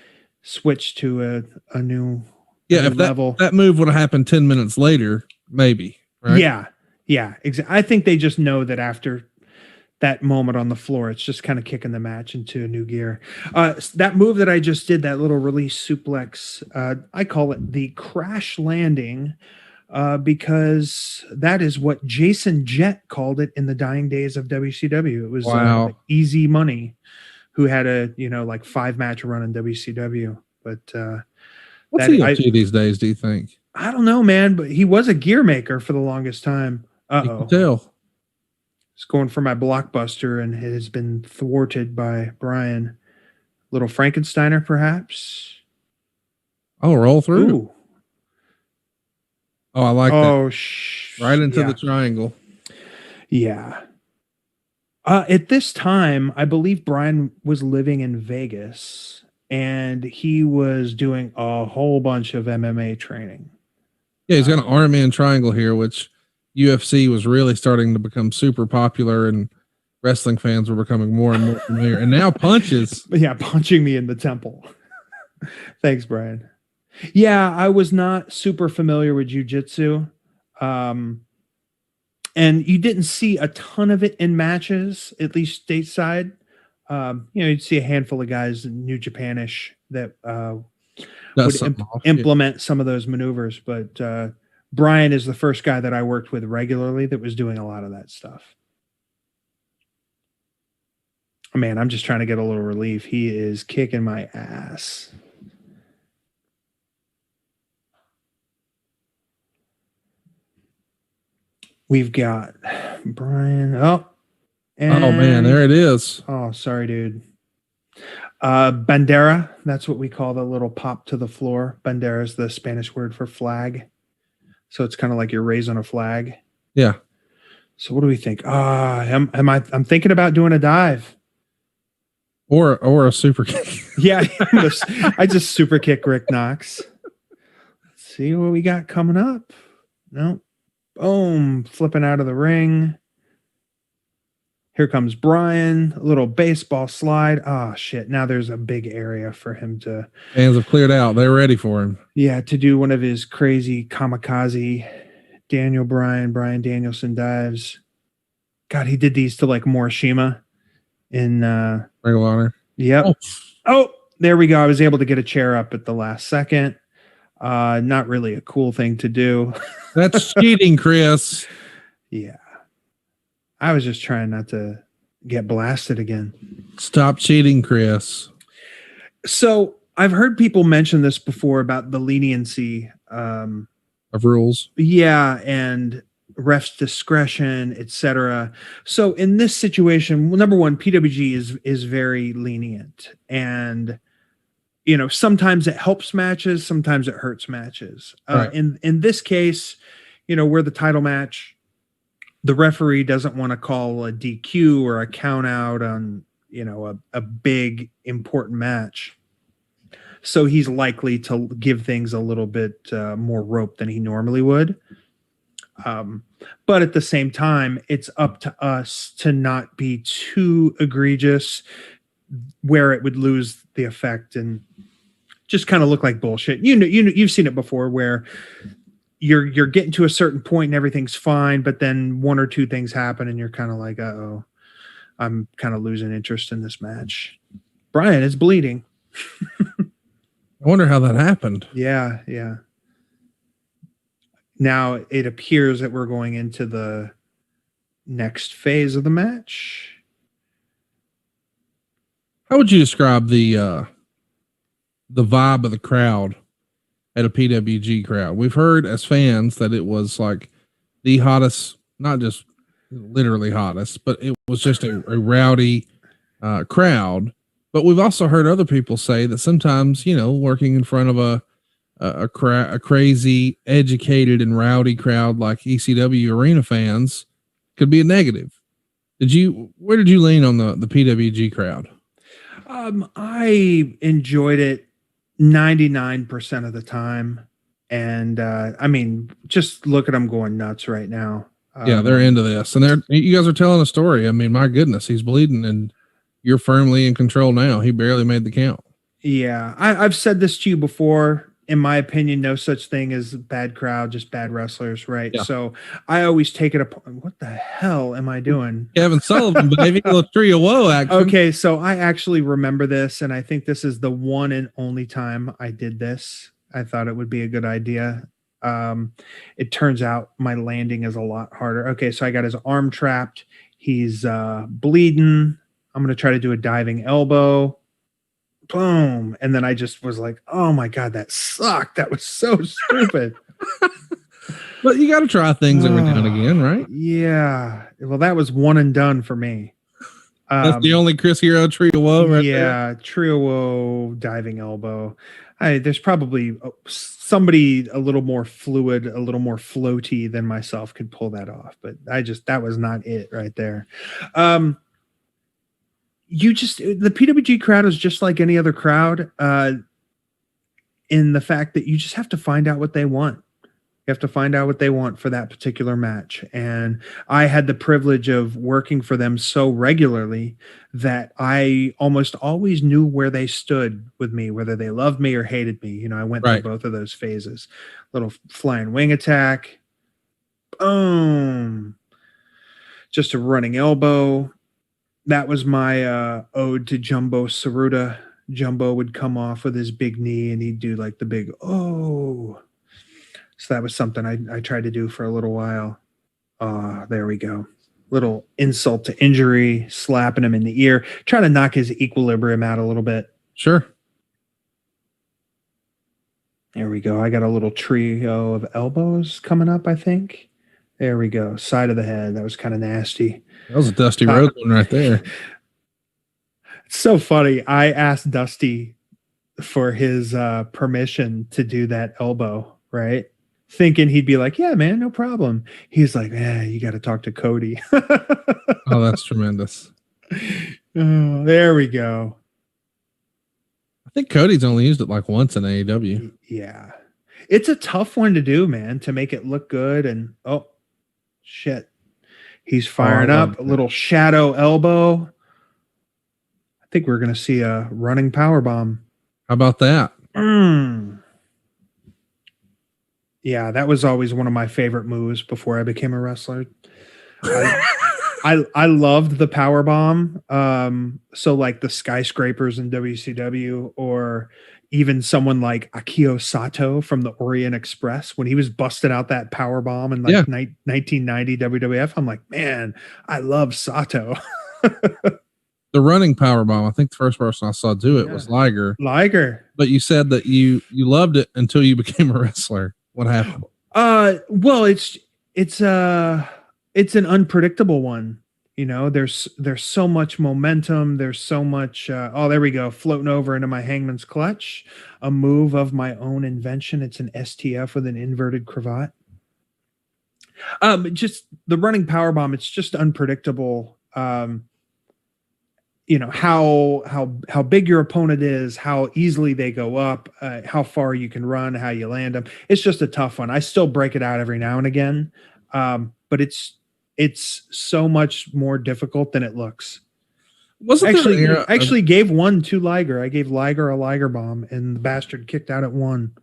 switched to a new if level. That move would have happened 10 minutes later, maybe. Right? Yeah. Exactly. I think they just know that after that moment on the floor, it's just kind of kicking the match into a new gear. That move that I just did, that little release suplex, I call it the crash landing. Because that is what Jason Jett called it in the dying days of WCW. It was Easy Money, who had a 5-match run in WCW. But what's he up to these days? Do you think? I don't know, man. But he was a gear maker for the longest time. You can tell. It's going for my blockbuster, and it has been thwarted by Bryan. Little Frankensteiner, perhaps. Oh, roll through. Ooh. Oh, I like that. Right into the triangle. Yeah. At this time, I believe Bryan was living in Vegas, and he was doing a whole bunch of MMA training. Yeah, he's got an arm in triangle here, which UFC was really starting to become super popular, and wrestling fans were becoming more and more familiar. And now punches. Yeah, punching me in the temple. Thanks, Bryan. Yeah, I was not super familiar with jiu-jitsu. And you didn't see a ton of it in matches, at least stateside. You'd see a handful of guys in New Japanish that would implement some of those maneuvers. But Bryan is the first guy that I worked with regularly that was doing a lot of that stuff. Oh, man, I'm just trying to get a little relief. He is kicking my ass. We've got Bryan. Oh man, there it is. Oh, sorry, dude. Bandera. That's what we call the little pop to the floor. Bandera is the Spanish word for flag. So it's kind of like you're raising a flag. Yeah. So what do we think? I'm thinking about doing a dive. Or a super kick. Yeah. I just super kick Rick Knox. Let's see what we got coming up. No. Boom, flipping out of the ring. Here comes Bryan, a little baseball slide. Oh, shit. Now there's a big area for him to... Fans have cleared out. They're ready for him. Yeah, to do one of his crazy kamikaze Bryan Danielson dives. God, he did these to like Morishima in... Ring of Honor. Yep. Oh, there we go. I was able to get a chair up at the last second. Not really a cool thing to do. That's cheating, Chris. Yeah. I was just trying not to get blasted again. Stop cheating, Chris. So I've heard people mention this before about the leniency of rules. Yeah, and ref's discretion, etc. So in this situation, number one, PWG is very lenient, and sometimes it helps matches, sometimes it hurts matches. Right. In this case, we're the title match. The referee doesn't want to call a DQ or a count out on a big important match. So he's likely to give things a little bit more rope than he normally would. But at the same time, it's up to us to not be too egregious where it would lose the effect and just kind of look like bullshit. You've seen it before where you're getting to a certain point and everything's fine, but then one or two things happen and you're kind of like, uh-oh, I'm kind of losing interest in this match. Bryan is bleeding. I wonder how that happened. Yeah. Now it appears that we're going into the next phase of the match. How would you describe the vibe of the crowd at a PWG crowd? We've heard as fans that it was like the hottest, not just literally hottest, but it was just a rowdy crowd. But we've also heard other people say that sometimes, working in front of a crazy, educated, and rowdy crowd like ECW arena fans could be a negative. Where did you lean on the PWG crowd? I enjoyed it 99% of the time. And just look at them going nuts right now. Yeah, they're into this. And you guys are telling a story. I mean, my goodness, he's bleeding and you're firmly in control now. He barely made the count. Yeah. I've said this to you before. In my opinion, no such thing as bad crowd, just bad wrestlers, right? Yeah. So I always take it apart. What the hell am I doing? Kevin Sullivan, baby, a little Tree of Woe action. Okay, so I actually remember this, and I think this is the one and only time I did this. I thought it would be a good idea. It turns out my landing is a lot harder. Okay, so I got his arm trapped. He's bleeding. I'm going to try to do a diving elbow. Boom. And then I just was like, oh my God, that sucked. That was so stupid. But you got to try things every now and again, right? Yeah. Well, that was one and done for me. That's the only Chris Hero Tree of Woe right there. Yeah, Tree of Woe, diving elbow. There's probably somebody a little more fluid, a little more floaty than myself could pull that off. But that was not it right there. The PWG crowd is just like any other crowd in the fact that you just have to find out what they want. You have to find out what they want for that particular match. And I had the privilege of working for them so regularly that I almost always knew where they stood with me, whether they loved me or hated me. I went through both of those phases. Little flying wing attack. Boom. Just a running elbow. That was my ode to Jumbo Saruta. Jumbo would come off with his big knee and he'd do like the big, oh. So that was something I tried to do for a little while. There we go. Little insult to injury, slapping him in the ear, trying to knock his equilibrium out a little bit. Sure. There we go. I got a little trio of elbows coming up, I think. There we go. Side of the head. That was kind of nasty. That was a Dusty Rhodes one right there. It's so funny. I asked Dusty for his permission to do that elbow, right? Thinking he'd be like, yeah, man, no problem. He's like, you got to talk to Cody. Oh, that's tremendous. Oh, there we go. I think Cody's only used it like once in AEW. Yeah. It's a tough one to do, man, to make it look good. And, oh, shit. He's firing up. A little shadow elbow. I think we're going to see a running power bomb. How about that? Yeah, that was always one of my favorite moves before I became a wrestler. I loved the power bomb. So like the skyscrapers in WCW, or even someone like Akio Sato from the Orient Express, when he was busting out that power bomb in 1990 WWF. I'm like, man, I love Sato. The running power bomb. I think the first person I saw do it was Liger. Liger. But you said that you loved it until you became a wrestler. What happened? Well, it's an unpredictable one. You know, there's so much momentum. There's so much. Oh, there we go, floating over into my hangman's clutch. A move of my own invention. It's an STF with an inverted cravat. Just the running power bomb. It's just unpredictable. You know how big your opponent is, how easily they go up, how far you can run, how you land them. It's just a tough one. I still break it out every now and again, but it's so much more difficult than it looks. Wasn't there an era I actually gave one to Liger. I gave Liger a Liger bomb, and the bastard kicked out at one.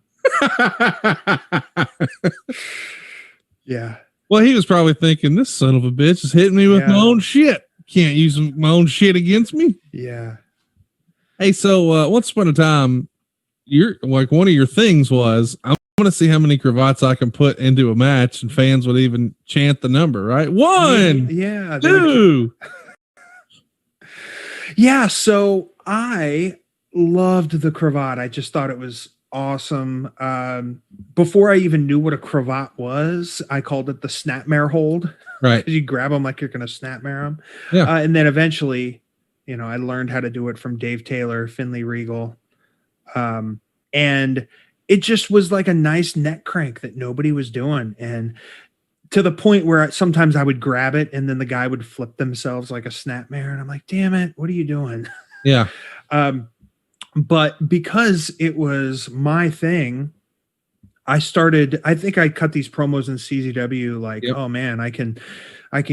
Yeah. Well, he was probably thinking, this son of a bitch is hitting me with my own shit. Can't use my own shit against me. Yeah. Hey, so once upon a time, one of your things was, I'm going to see how many cravats I can put into a match, and fans would even chant the number, right? 1, yeah, 2. Yeah. So I loved the cravat. I just thought it was awesome. Before I even knew what a cravat was, I called it the snapmare hold. Right. You grab them like you're going to snapmare them. Yeah. And then eventually, you know, I learned how to do it from Dave Taylor, Finley Regal. And it just was like a nice neck crank that nobody was doing. And to the point where sometimes I would grab it and then the guy would flip themselves like a snapmare. And I'm like, damn it, what are you doing? Yeah. But because it was my thing, I think I cut these promos in CZW like, oh man, I can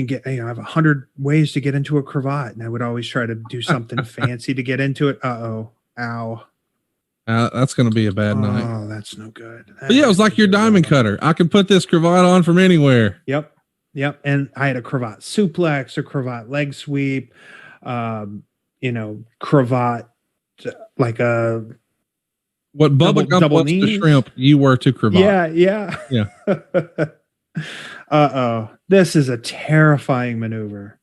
get, I have 100 ways to get into a cravat. And I would always try to do something fancy to get into it. Ow. That's going to be a bad night. Oh, that's no good. But yeah, it was like your diamond cutter. I can put this cravat on from anywhere. Yep. And I had a cravat suplex, a cravat leg sweep, cravat, like a, what Bubba Gump was to shrimp, you were to cravat. Yeah. This is a terrifying maneuver.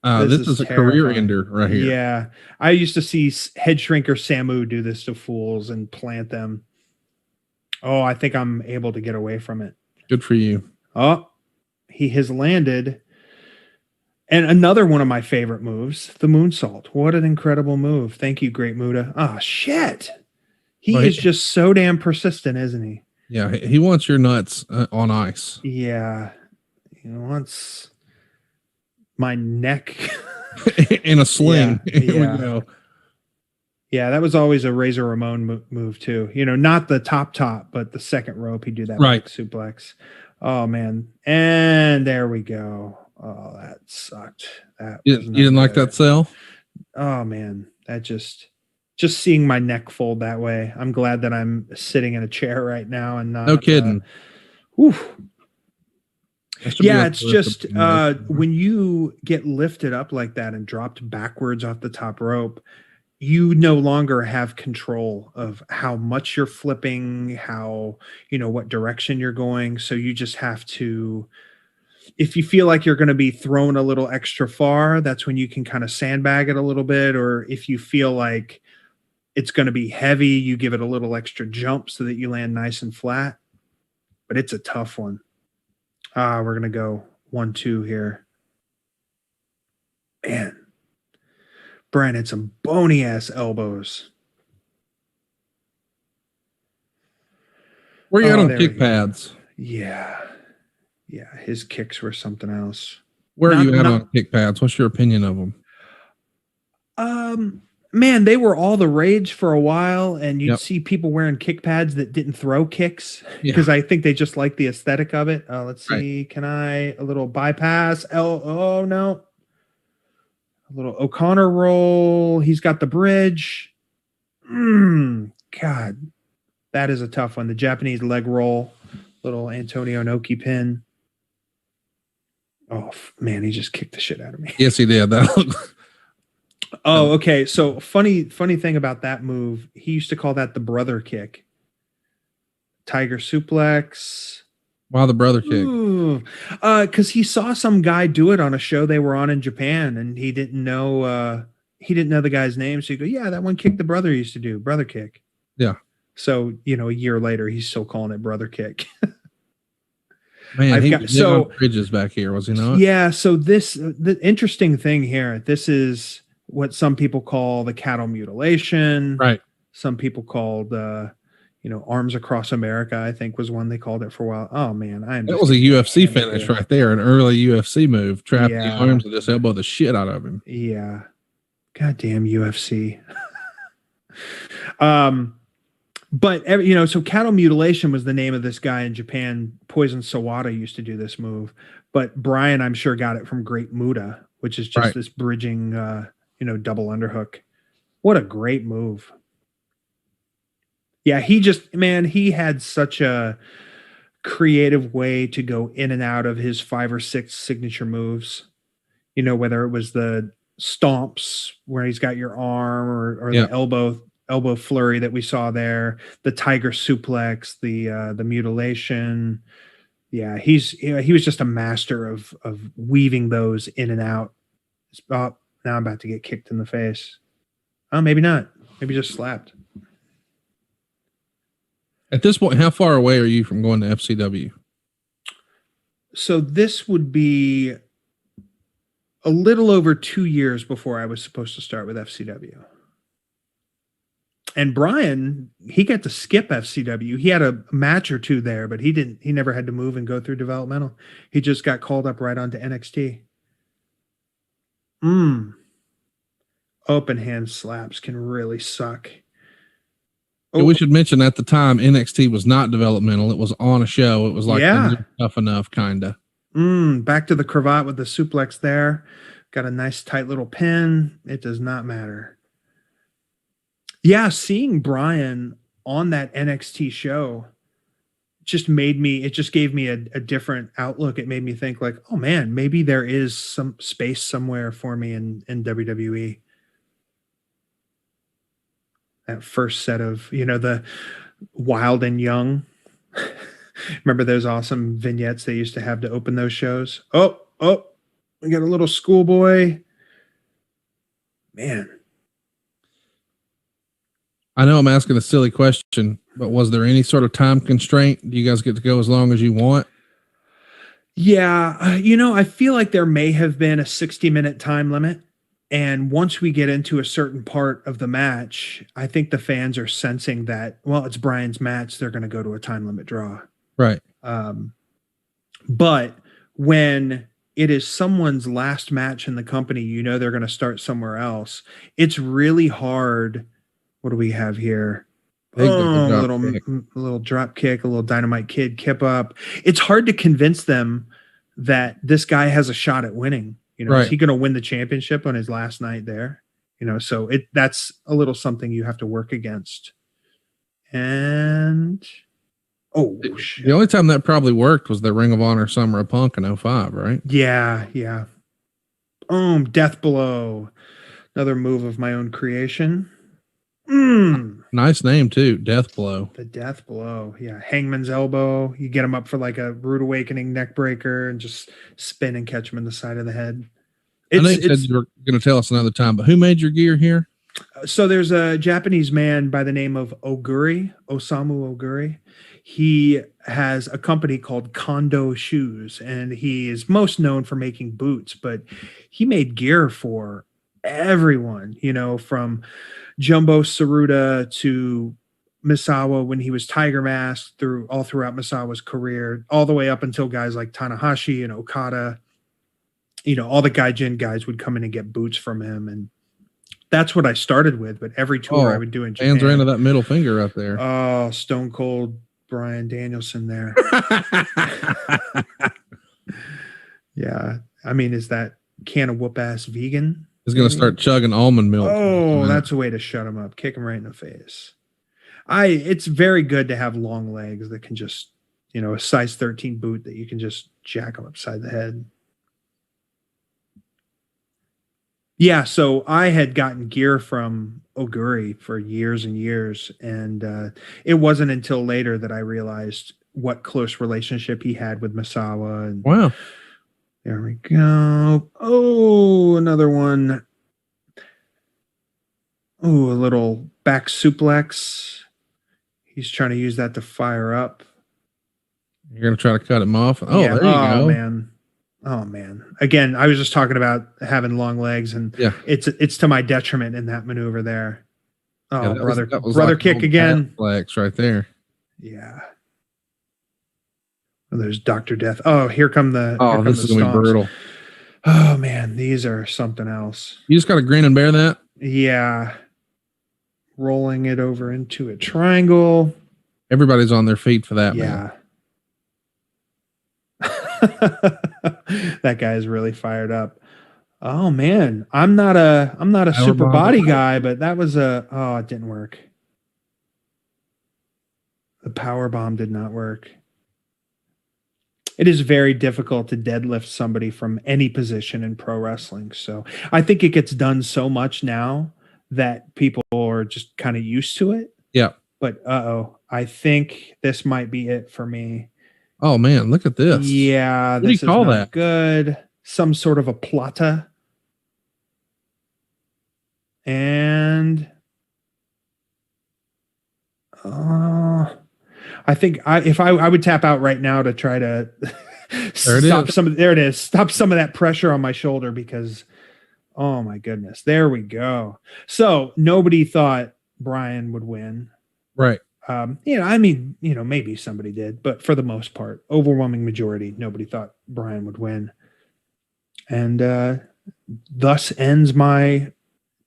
This is a career ender right here. Yeah. I used to see head shrinker Samu do this to fools and plant them. Oh, I think I'm able to get away from it. Good for you. Oh, he has landed. And another one of my favorite moves, the moonsault. What an incredible move. Thank you, Great Muda. Oh, shit. He is just so damn persistent, isn't he? Yeah, he wants your nuts on ice. Yeah. He wants my neck in a sling. Yeah. Here we go. Yeah, that was always a Razor Ramon move too. You know, not the top, but the second rope. He'd do that right suplex. Oh, man. And there we go. Oh, that sucked. You didn't like that sell? Oh, man. That just seeing my neck fold that way. I'm glad that I'm sitting in a chair right now and not. No kidding. Yeah, it's just when you get lifted up like that and dropped backwards off the top rope, you no longer have control of how much you're flipping, how, what direction you're going. So you just have to, if you feel like you're going to be thrown a little extra far, that's when you can kind of sandbag it a little bit. Or if you feel like it's going to be heavy, you give it a little extra jump so that you land nice and flat. But it's a tough one. We're going to go 1-2 here. Man. Bryan had some bony ass elbows. Where you at on kick pads? Yeah. His kicks were something else. Where are you at on kick pads? What's your opinion of them? Man, they were all the rage for a while, and you'd see people wearing kick pads that didn't throw kicks because I think they just like the aesthetic of it. Let's see. Can I a little bypass? Oh no. A little O'Connor roll. He's got the bridge. God, that is a tough one. The Japanese leg roll. Little Antonio Inoki pin. Oh, man, he just kicked the shit out of me. Yes, he did. Oh, okay. So funny thing about that move, he used to call that the brother kick. Tiger suplex. Wow, the brother kick. Because he saw some guy do it on a show they were on in Japan, and he didn't know the guy's name. So you go, yeah, that one kick the brother used to do, brother kick. Yeah. So, a year later, he's still calling it brother kick. Man, I've he got was big on bridges back here, was he not? yeah. So the interesting thing here, this is what some people call the cattle mutilation. Right. Some people called, Arms Across America, I think was one they called it for a while. Oh man, I'm That just was a getting UFC hammered finish here. right there, an early UFC move. Trap the Yeah. arms and just elbow the shit out of him. Yeah. Goddamn UFC. But so cattle mutilation was the name of this guy in Japan. Poison Sawada used to do this move, but Bryan, I'm sure, got it from Great Muta, which is just Right. this bridging, double underhook. What a great move. Yeah, he had such a creative way to go in and out of his 5 or 6 signature moves. Whether it was the stomps where he's got your arm or Yeah. the elbow flurry that we saw there, the tiger suplex, the mutilation. Yeah, he was just a master of weaving those in and out. Oh, now I'm about to get kicked in the face. Oh, maybe not. Maybe just slapped. At this point, how far away are you from going to FCW? So this would be a little over 2 years before I was supposed to start with FCW. And Bryan, he got to skip FCW. He had a match or two there, but he never had to move and go through developmental. He just got called up right onto NXT. Open hand slaps can really suck. Yeah, we should mention at the time NXT was not developmental. It was on a show. It was like Tough Enough, kind of. Back to the cravat with the suplex there. Got a nice tight little pin. It does not matter. Yeah, seeing Bryan on that NXT show just gave me a different outlook. It made me think like, oh man, maybe there is some space somewhere for me in WWE. That first set of, the Wild and Young. Remember those awesome vignettes they used to have to open those shows? Oh, we got a little schoolboy. Man. I know I'm asking a silly question, but was there any sort of time constraint? Do you guys get to go as long as you want? Yeah. I feel like there may have been a 60-minute time limit. And once we get into a certain part of the match, I think the fans are sensing that, well, it's Bryan's match. They're going to go to a time limit draw. Right. But when it is someone's last match in the company, they're going to start somewhere else. It's really hard. What do we have here? A little drop kick, a little Dynamite Kid kip up. It's hard to convince them that this guy has a shot at winning. Right. Is he going to win the championship on his last night there? So that's a little something you have to work against. And shit. The only time that probably worked was the Ring of Honor Summer of Punk in 05, right? Yeah. Death Blow. Another move of my own creation. Nice name too, Death Blow. The Death Blow. Yeah. Hangman's Elbow. You get him up for like a Rude Awakening neck breaker and just spin and catch him in the side of the head. I know you said you were going to tell us another time, but who made your gear here? So there's a Japanese man by the name of Osamu Oguri. He has a company called Kondo Shoes, and he is most known for making boots, but he made gear for everyone, from Jumbo Tsuruta to Misawa when he was Tiger Mask, throughout Misawa's career, all the way up until guys like Tanahashi and Okada. All the Gaijin guys would come in and get boots from him, and that's what I started with. But every tour I would do in Japan, fans are into that middle finger up there. Oh, Stone Cold Bryan Danielson there. Yeah, I mean, is that can of whoop ass vegan? He's going to start chugging almond milk. Oh, that's a way to shut him up. Kick him right in the face. It's very good to have long legs that can just, a size 13 boot that you can just jack them upside the head. Yeah, so I had gotten gear from Oguri for years and years, and it wasn't until later that I realized what close relationship he had with Misawa. And wow. There we go. Oh, another one. Oh, a little back suplex. He's trying to use that to fire up. You're going to try to cut him off. Oh, Yeah. there you go. Man. Oh man. Again, I was just talking about having long legs, and Yeah. it's to my detriment in that maneuver there. Oh, Yeah, brother was like kick again. Flex right there. Yeah. Oh, there's Dr. Death. Oh, here come the this is going to be brutal. Oh man, these are something else. You just got to grin and bear that? Yeah. Rolling it over into a triangle. Everybody's on their feet for that, yeah. That guy is really fired up. Oh man, I'm not a super body guy, but that was it didn't work. The power bomb did not work. It is very difficult to deadlift somebody from any position in pro wrestling. So I think it gets done so much now that people are just kind of used to it. Yeah. But I think this might be it for me. Oh man, look at this. Yeah, what do you call that? Good. Some sort of a plata. And I think if I would tap out right now to try to stop some of that pressure on my shoulder, because oh my goodness, there we go. So nobody thought Bryan would win. Right. Maybe somebody did, but for the most part, overwhelming majority, nobody thought Bryan would win. And thus ends my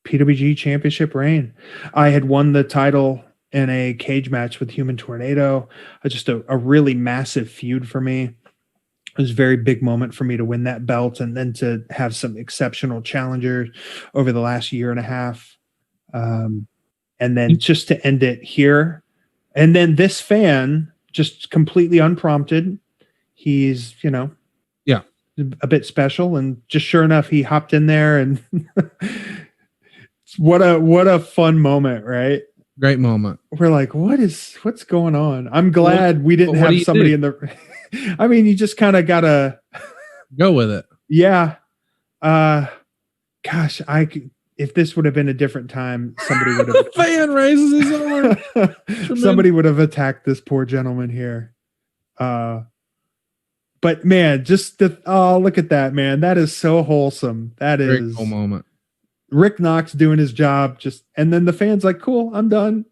PWG championship reign. I had won the title in a cage match with Human Tornado, just a really massive feud for me. It was a very big moment for me to win that belt, and then to have some exceptional challengers over the last year and a half. And then just to end it here. And then this fan, just completely unprompted, he's, a bit special, and just sure enough, he hopped in there, and what a fun moment, right? Great moment. We're like, what's going on? I'm glad we didn't have somebody in the, I mean, you just kind of gotta go with it. Yeah. Gosh, if this would have been a different time, somebody would have fan raises his arm. Somebody would have attacked this poor gentleman here. But man, look at that, man. That is so wholesome. That is a cool moment. Rick Knox doing his job, and then the fans like, cool, I'm done.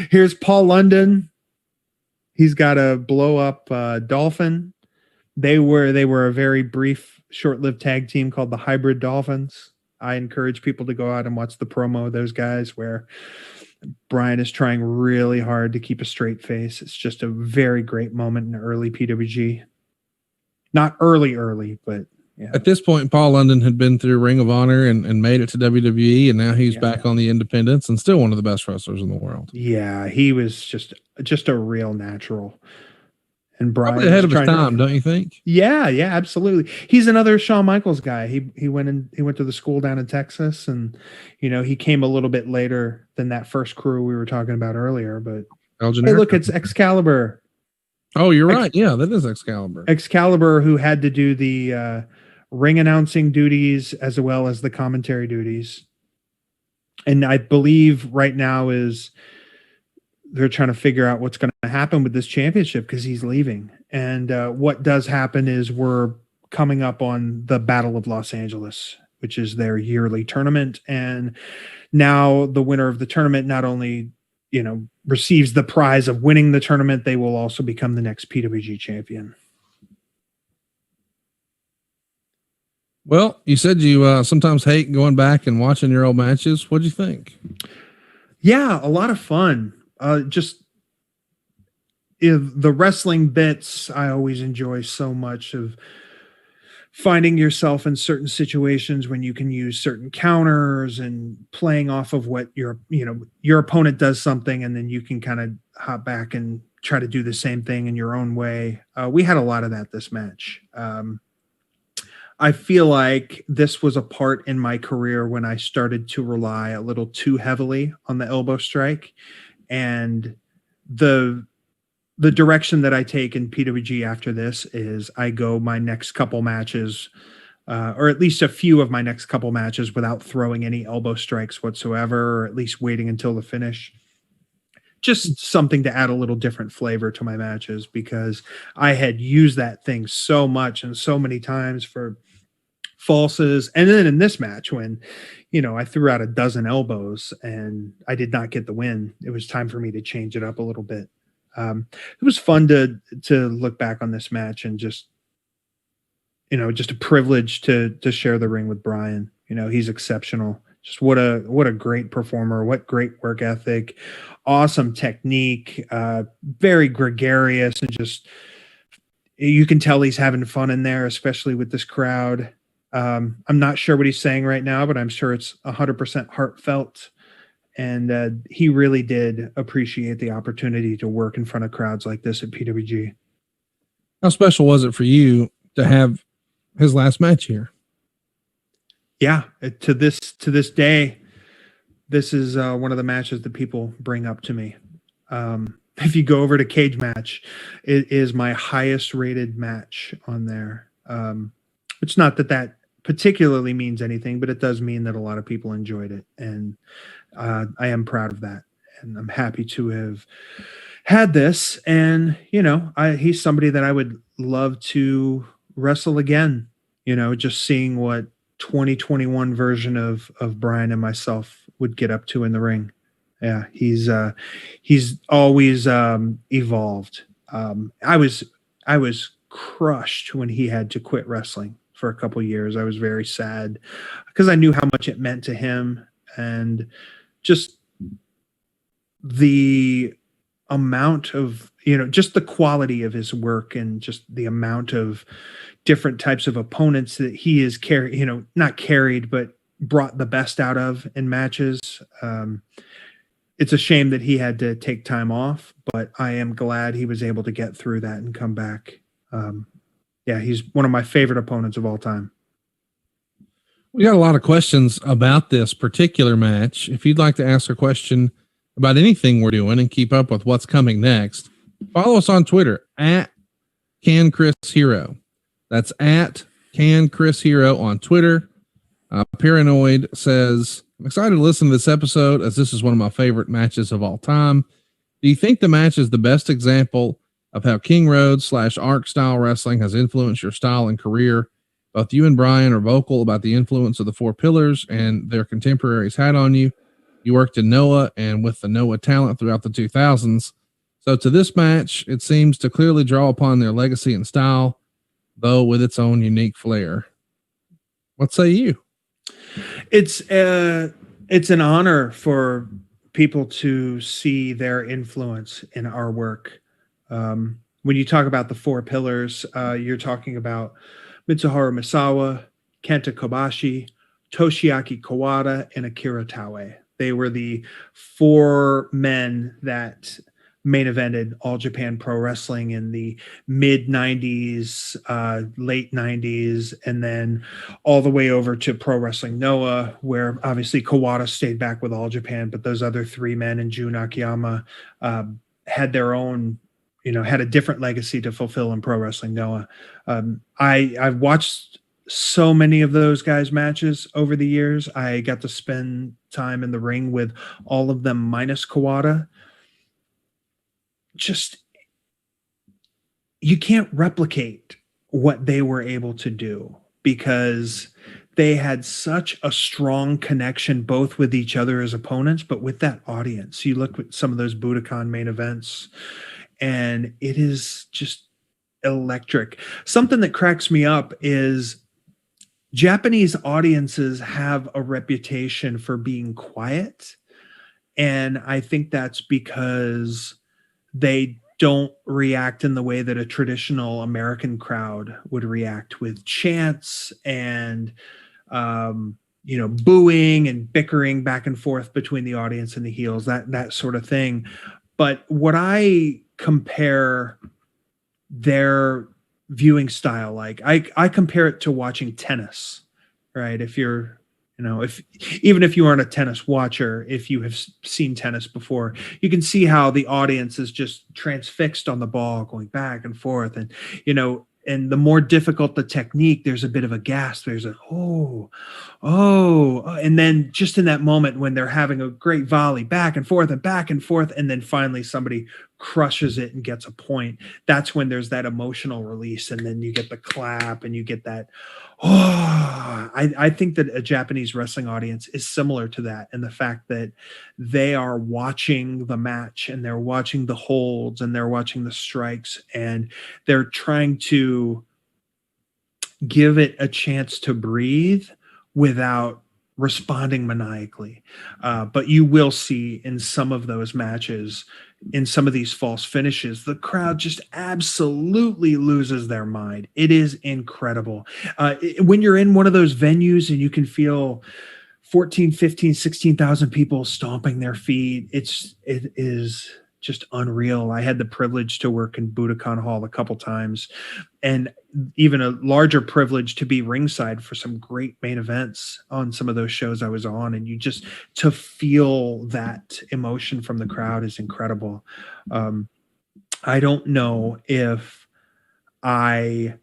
Here's Paul London. He's got a blow up Dolphin. They were a very brief, short-lived tag team called the Hybrid Dolphins. I encourage people to go out and watch the promo of those guys, where Bryan is trying really hard to keep a straight face. It's just a very great moment in early PWG. Not early, but yeah. At this point, Paul London had been through Ring of Honor and made it to WWE, and now he's back on the independents and still one of the best wrestlers in the world. Yeah, he was just a real natural. And Bryan probably ahead of his time, don't you think? Yeah, absolutely. He's another Shawn Michaels guy. He went to the school down in Texas, and he came a little bit later than that first crew we were talking about earlier. But hey, look, it's Excalibur. Oh, you're right. Yeah, that is Excalibur. Excalibur, who had to do the ring announcing duties as well as the commentary duties, and I believe right now they're trying to figure out what's going to happen with this championship, because he's leaving. And what does happen is we're coming up on the Battle of Los Angeles, which is their yearly tournament. And now the winner of the tournament not only, receives the prize of winning the tournament, they will also become the next PWG champion. Well, you said you sometimes hate going back and watching your old matches. What'd you think? Yeah, a lot of fun. The wrestling bits, I always enjoy so much, of finding yourself in certain situations when you can use certain counters and playing off of what your opponent does something, and then you can kind of hop back and try to do the same thing in your own way. We had a lot of that this match. I feel like this was a part in my career when I started to rely a little too heavily on the elbow strike. And the direction that I take in PWG after this is I go my next couple matches, or at least a few of my next couple matches, without throwing any elbow strikes whatsoever, or at least waiting until the finish. just something to add a little different flavor to my matches, because I had used that thing so much and so many times for falses. And then in this match, when, I threw out a dozen elbows and I did not get the win, it was time for me to change it up a little bit. It was fun to look back on this match, and just a privilege to share the ring with Bryan. He's exceptional. Just what a great performer, what great work ethic, awesome technique, very gregarious, and just, you can tell he's having fun in there, especially with this crowd. I'm not sure what he's saying right now, but I'm sure it's 100% heartfelt. And he really did appreciate the opportunity to work in front of crowds like this at PWG. How special was it for you to have his last match here? Yeah, to this day, this is one of the matches that people bring up to me. If you go over to Cage Match, it is my highest rated match on there. It's not that particularly means anything, but it does mean that a lot of people enjoyed it. And I am proud of that. And I'm happy to have had this. And, he's somebody that I would love to wrestle again, just seeing what 2021 version of Bryan and myself would get up to in the ring. Yeah, he's always evolved. I was crushed when he had to quit wrestling for a couple years. I was very sad because I knew how much it meant to him, and just the amount of, just the quality of his work, and just the amount of different types of opponents that he is not carried, but brought the best out of in matches. It's a shame that he had to take time off, but I am glad he was able to get through that and come back. Yeah, he's one of my favorite opponents of all time. We got a lot of questions about this particular match. If you'd like to ask a question about anything we're doing and keep up with what's coming next, follow us on Twitter at CanChrisHero. That's at CanChrisHero on Twitter. Paranoid says, I'm excited to listen to this episode as this is one of my favorite matches of all time. Do you think the match is the best example of how King Road / ARC style wrestling has influenced your style and career? Both you and Bryan are vocal about the influence of the Four Pillars and their contemporaries had on you. You worked in Noah and with the Noah talent throughout the 2000s. So to this match, it seems to clearly draw upon their legacy and style, though with its own unique flair. What say you? It's an honor for people to see their influence in our work. When you talk about the Four Pillars, you're talking about Mitsuharu Misawa, Kenta Kobashi, Toshiaki Kawada, and Akira Taue. They were the four men that main evented All Japan Pro Wrestling in the mid 90s, late 90s, and then all the way over to Pro Wrestling Noah, where obviously Kawada stayed back with All Japan, but those other three men and Jun Akiyama had their own, had a different legacy to fulfill in Pro Wrestling Noah. I've watched so many of those guys' matches over the years. I got to spend time in the ring with all of them minus Kawada. Just, you can't replicate what they were able to do, because they had such a strong connection both with each other as opponents, but with that audience. You look at some of those Budokan main events, and it is just electric. Something that cracks me up is Japanese audiences have a reputation for being quiet. And I think that's because they don't react in the way that a traditional American crowd would react, with chants and, booing and bickering back and forth between the audience and the heels, that sort of thing. But what I compare their viewing style, like I compare it to watching tennis, right? If you're, even if you aren't a tennis watcher, if you have seen tennis before, you can see how the audience is just transfixed on the ball, going back and forth. And, and the more difficult the technique, there's a bit of a gasp. There's a, and then just in that moment when they're having a great volley back and forth, and then finally somebody crushes it and gets a point, that's when there's that emotional release, and then you get the clap and you get that, I think that a Japanese wrestling audience is similar to that, and the fact that they are watching the match and they're watching the holds and they're watching the strikes, and they're trying to give it a chance to breathe without responding maniacally. But you will see in some of those matches, in some of these false finishes, the crowd just absolutely loses their mind. It is incredible. When you're in one of those venues and you can feel 14, 15, 16,000 people stomping their feet, it is just unreal. I had the privilege to work in Budokan Hall a couple times, and even a larger privilege to be ringside for some great main events on some of those shows I was on. And you just, to feel that emotion from the crowd is incredible. I don't know if I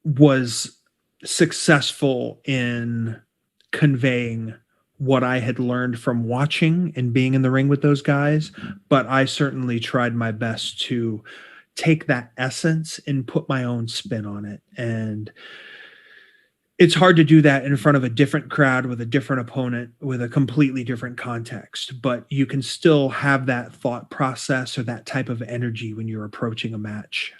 was successful in conveying what I had learned from watching and being in the ring with those guys, but I certainly tried my best to take that essence and put my own spin on it. And it's hard to do that in front of a different crowd with a different opponent with a completely different context, but you can still have that thought process or that type of energy when you're approaching a match.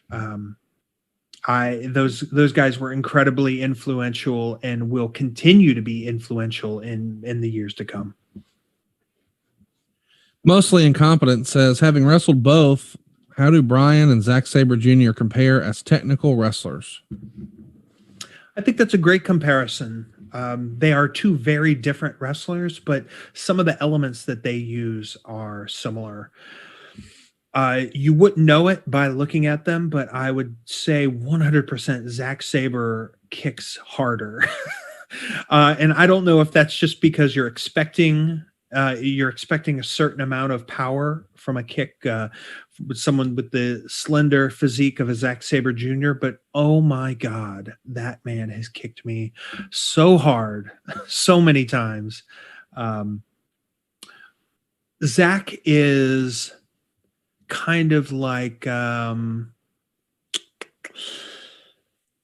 Those guys were incredibly influential and will continue to be influential in the years to come. Mostly Incompetent says, having wrestled both, how do Bryan and Zack Sabre Jr. compare as technical wrestlers? I think that's a great comparison. They are two very different wrestlers, but some of the elements that they use are similar. You wouldn't know it by looking at them, but I would say 100% Zack Sabre kicks harder. And I don't know if that's just because you're expecting a certain amount of power from a kick with someone with the slender physique of a Zack Sabre Jr., but oh my God, that man has kicked me so hard, so many times. Zack is kind of like, I'm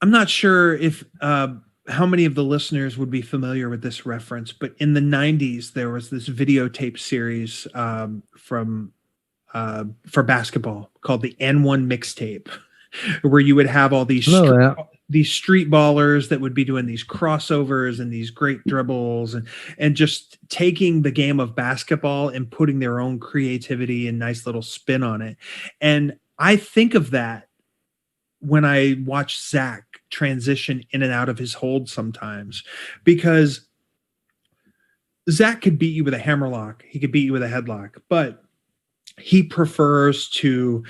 not sure if how many of the listeners would be familiar with this reference, but in the 90s there was this videotape series for basketball called the N1 Mixtape, where you would have all these street ballers that would be doing these crossovers and these great dribbles and just taking the game of basketball and putting their own creativity and nice little spin on it. And I think of that when I watch Zack transition in and out of his hold sometimes, because Zack could beat you with a hammerlock. He could beat you with a headlock, but he prefers to,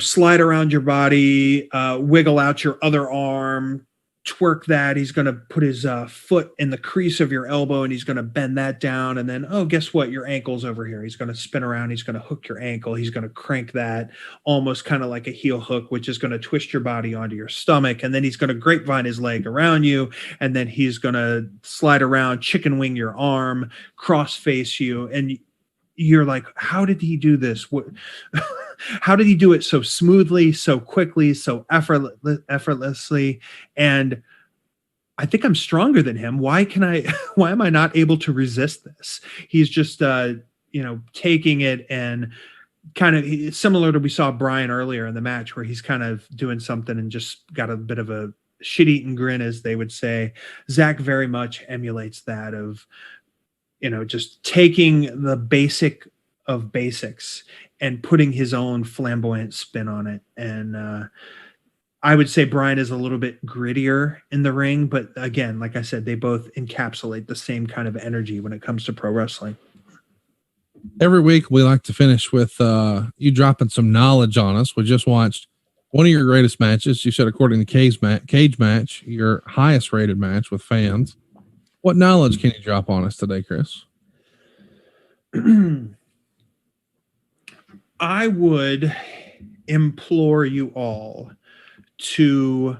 slide around your body, wiggle out your other arm, twerk that. He's going to put his foot in the crease of your elbow and he's going to bend that down. And then, oh, guess what? Your ankle's over here. He's going to spin around. He's going to hook your ankle. He's going to crank that almost kind of like a heel hook, which is going to twist your body onto your stomach. And then he's going to grapevine his leg around you. And then he's going to slide around, chicken wing your arm, cross face you. And you're like, how did he do this? How did he do it so smoothly, so quickly, so effortlessly? And I think I'm stronger than him. Why am I not able to resist this? He's just, taking it and kind of similar to we saw Bryan earlier in the match, where he's kind of doing something and just got a bit of a shit-eating grin, as they would say. Zack very much emulates that of, just taking the basic of basics and putting his own flamboyant spin on it. And I would say Bryan is a little bit grittier in the ring, but again, like I said, they both encapsulate the same kind of energy when it comes to pro wrestling. Every week we like to finish with you dropping some knowledge on us. We just watched one of your greatest matches. You said, according to Cage Match, your highest rated match with fans. What knowledge can you drop on us today, Chris? I would implore you all to,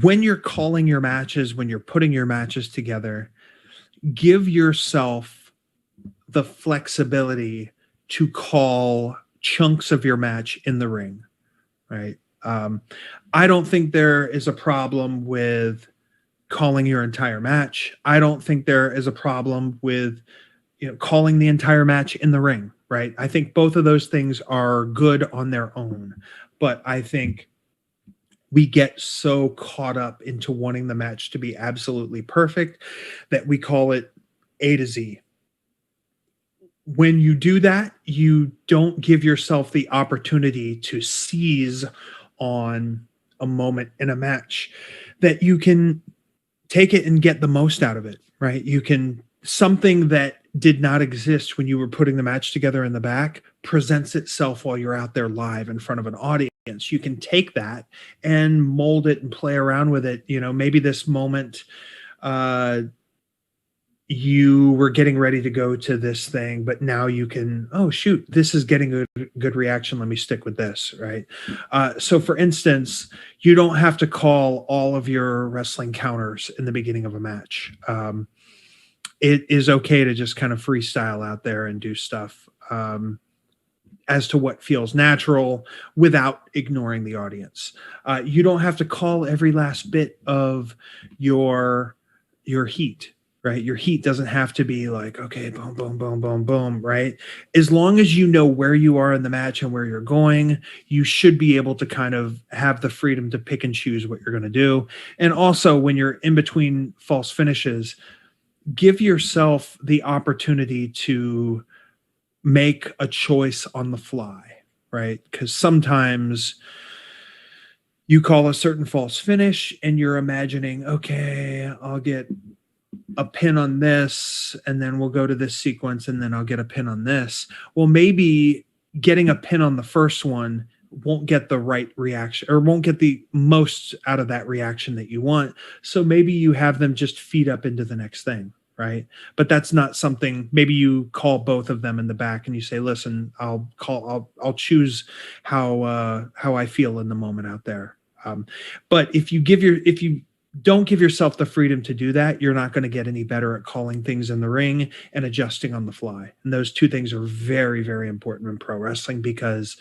when you're calling your matches, when you're putting your matches together, give yourself the flexibility to call chunks of your match in the ring, right? I don't think there is a problem with calling your entire match. I don't think there is a problem with, calling the entire match in the ring, right? I think both of those things are good on their own, but I think we get so caught up into wanting the match to be absolutely perfect that we call it A to Z. When you do that, you don't give yourself the opportunity to seize on a moment in a match that you can take it and get the most out of it, right? You can, something that did not exist when you were putting the match together in the back presents itself while you're out there live in front of an audience. You can take that and mold it and play around with it. Maybe this moment, you were getting ready to go to this thing, but now you can, oh shoot, this is getting a good reaction. Let me stick with this, right? So for instance, you don't have to call all of your wrestling counters in the beginning of a match. It is okay to just kind of freestyle out there and do stuff as to what feels natural without ignoring the audience. You don't have to call every last bit of your heat, right? Your heat doesn't have to be like, okay, boom, boom, boom, boom, boom, right? As long as you know where you are in the match and where you're going, you should be able to kind of have the freedom to pick and choose what you're going to do. And also when you're in between false finishes, give yourself the opportunity to make a choice on the fly, right? Because sometimes you call a certain false finish and you're imagining, okay, I'll get a pin on this and then we'll go to this sequence and then I'll get a pin on this. Well, maybe getting a pin on the first one won't get the right reaction or won't get the most out of that reaction that you want. So maybe you have them just feed up into the next thing, right? But that's not something, maybe you call both of them in the back and you say, listen, I'll choose how I feel in the moment out there. But if you don't give yourself the freedom to do that, you're not going to get any better at calling things in the ring and adjusting on the fly. And those two things are very, very important in pro wrestling because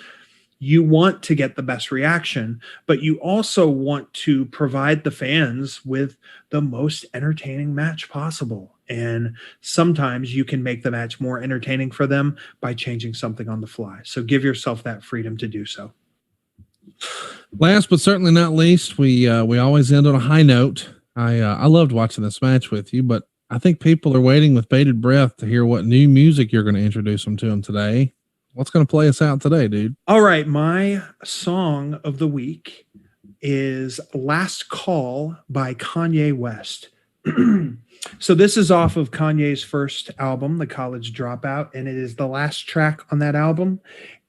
you want to get the best reaction, but you also want to provide the fans with the most entertaining match possible. And sometimes you can make the match more entertaining for them by changing something on the fly. So give yourself that freedom to do so. Last but certainly not least, we always end on a high note. I loved watching this match with you, but I think people are waiting with bated breath to hear what new music you're going to introduce them to them today. What's going to play us out today, dude? All right. My song of the week is Last Call by Kanye West. So this is off of Kanye's first album, The College Dropout, and it is the last track on that album.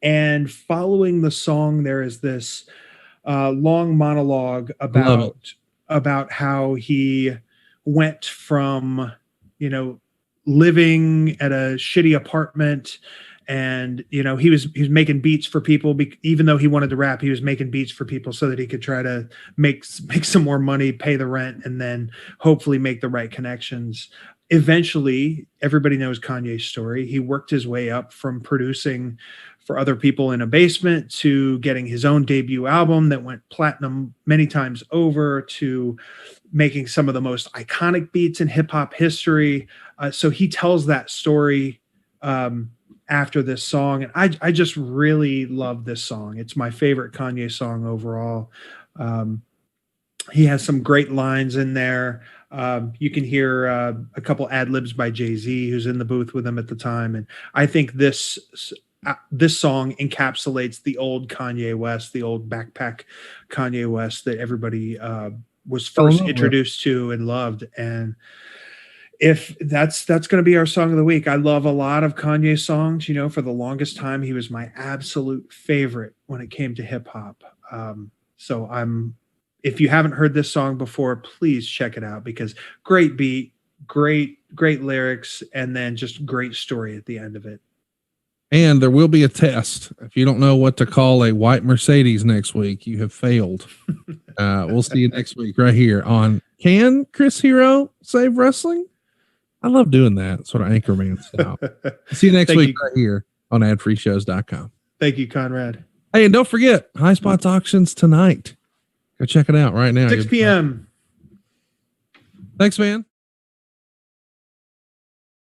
And following the song, there is this long monologue about how he went from, living at a shitty apartment. And, he was making beats for people, even though he wanted to rap, he was making beats for people so that he could try to make some more money, pay the rent, and then hopefully make the right connections. Eventually, everybody knows Kanye's story. He worked his way up from producing for other people in a basement to getting his own debut album that went platinum many times over to making some of the most iconic beats in hip hop history. So he tells that story after this song. And I just really love this song. It's my favorite Kanye song overall. He has some great lines in there. You can hear a couple ad libs by Jay-Z, who's in the booth with him at the time. And I think this song encapsulates the old Kanye West, the old backpack Kanye West that everybody was first introduced to and loved. And if that's going to be our song of the week. I love a lot of Kanye songs. For the longest time, he was my absolute favorite when it came to hip hop. If you haven't heard this song before, please check it out because great beat, great lyrics, and then just great story at the end of it. And there will be a test. If you don't know what to call a white Mercedes next week, you have failed. We'll see you next week right here on Can Chris Hero Save Wrestling? I love doing that sort of Anchorman style. See you next week right here on adfreeshows.com. Thank you, Conrad. Hey, and don't forget HighSpots auctions tonight. Go check it out right now. 6 p.m. Thanks, man.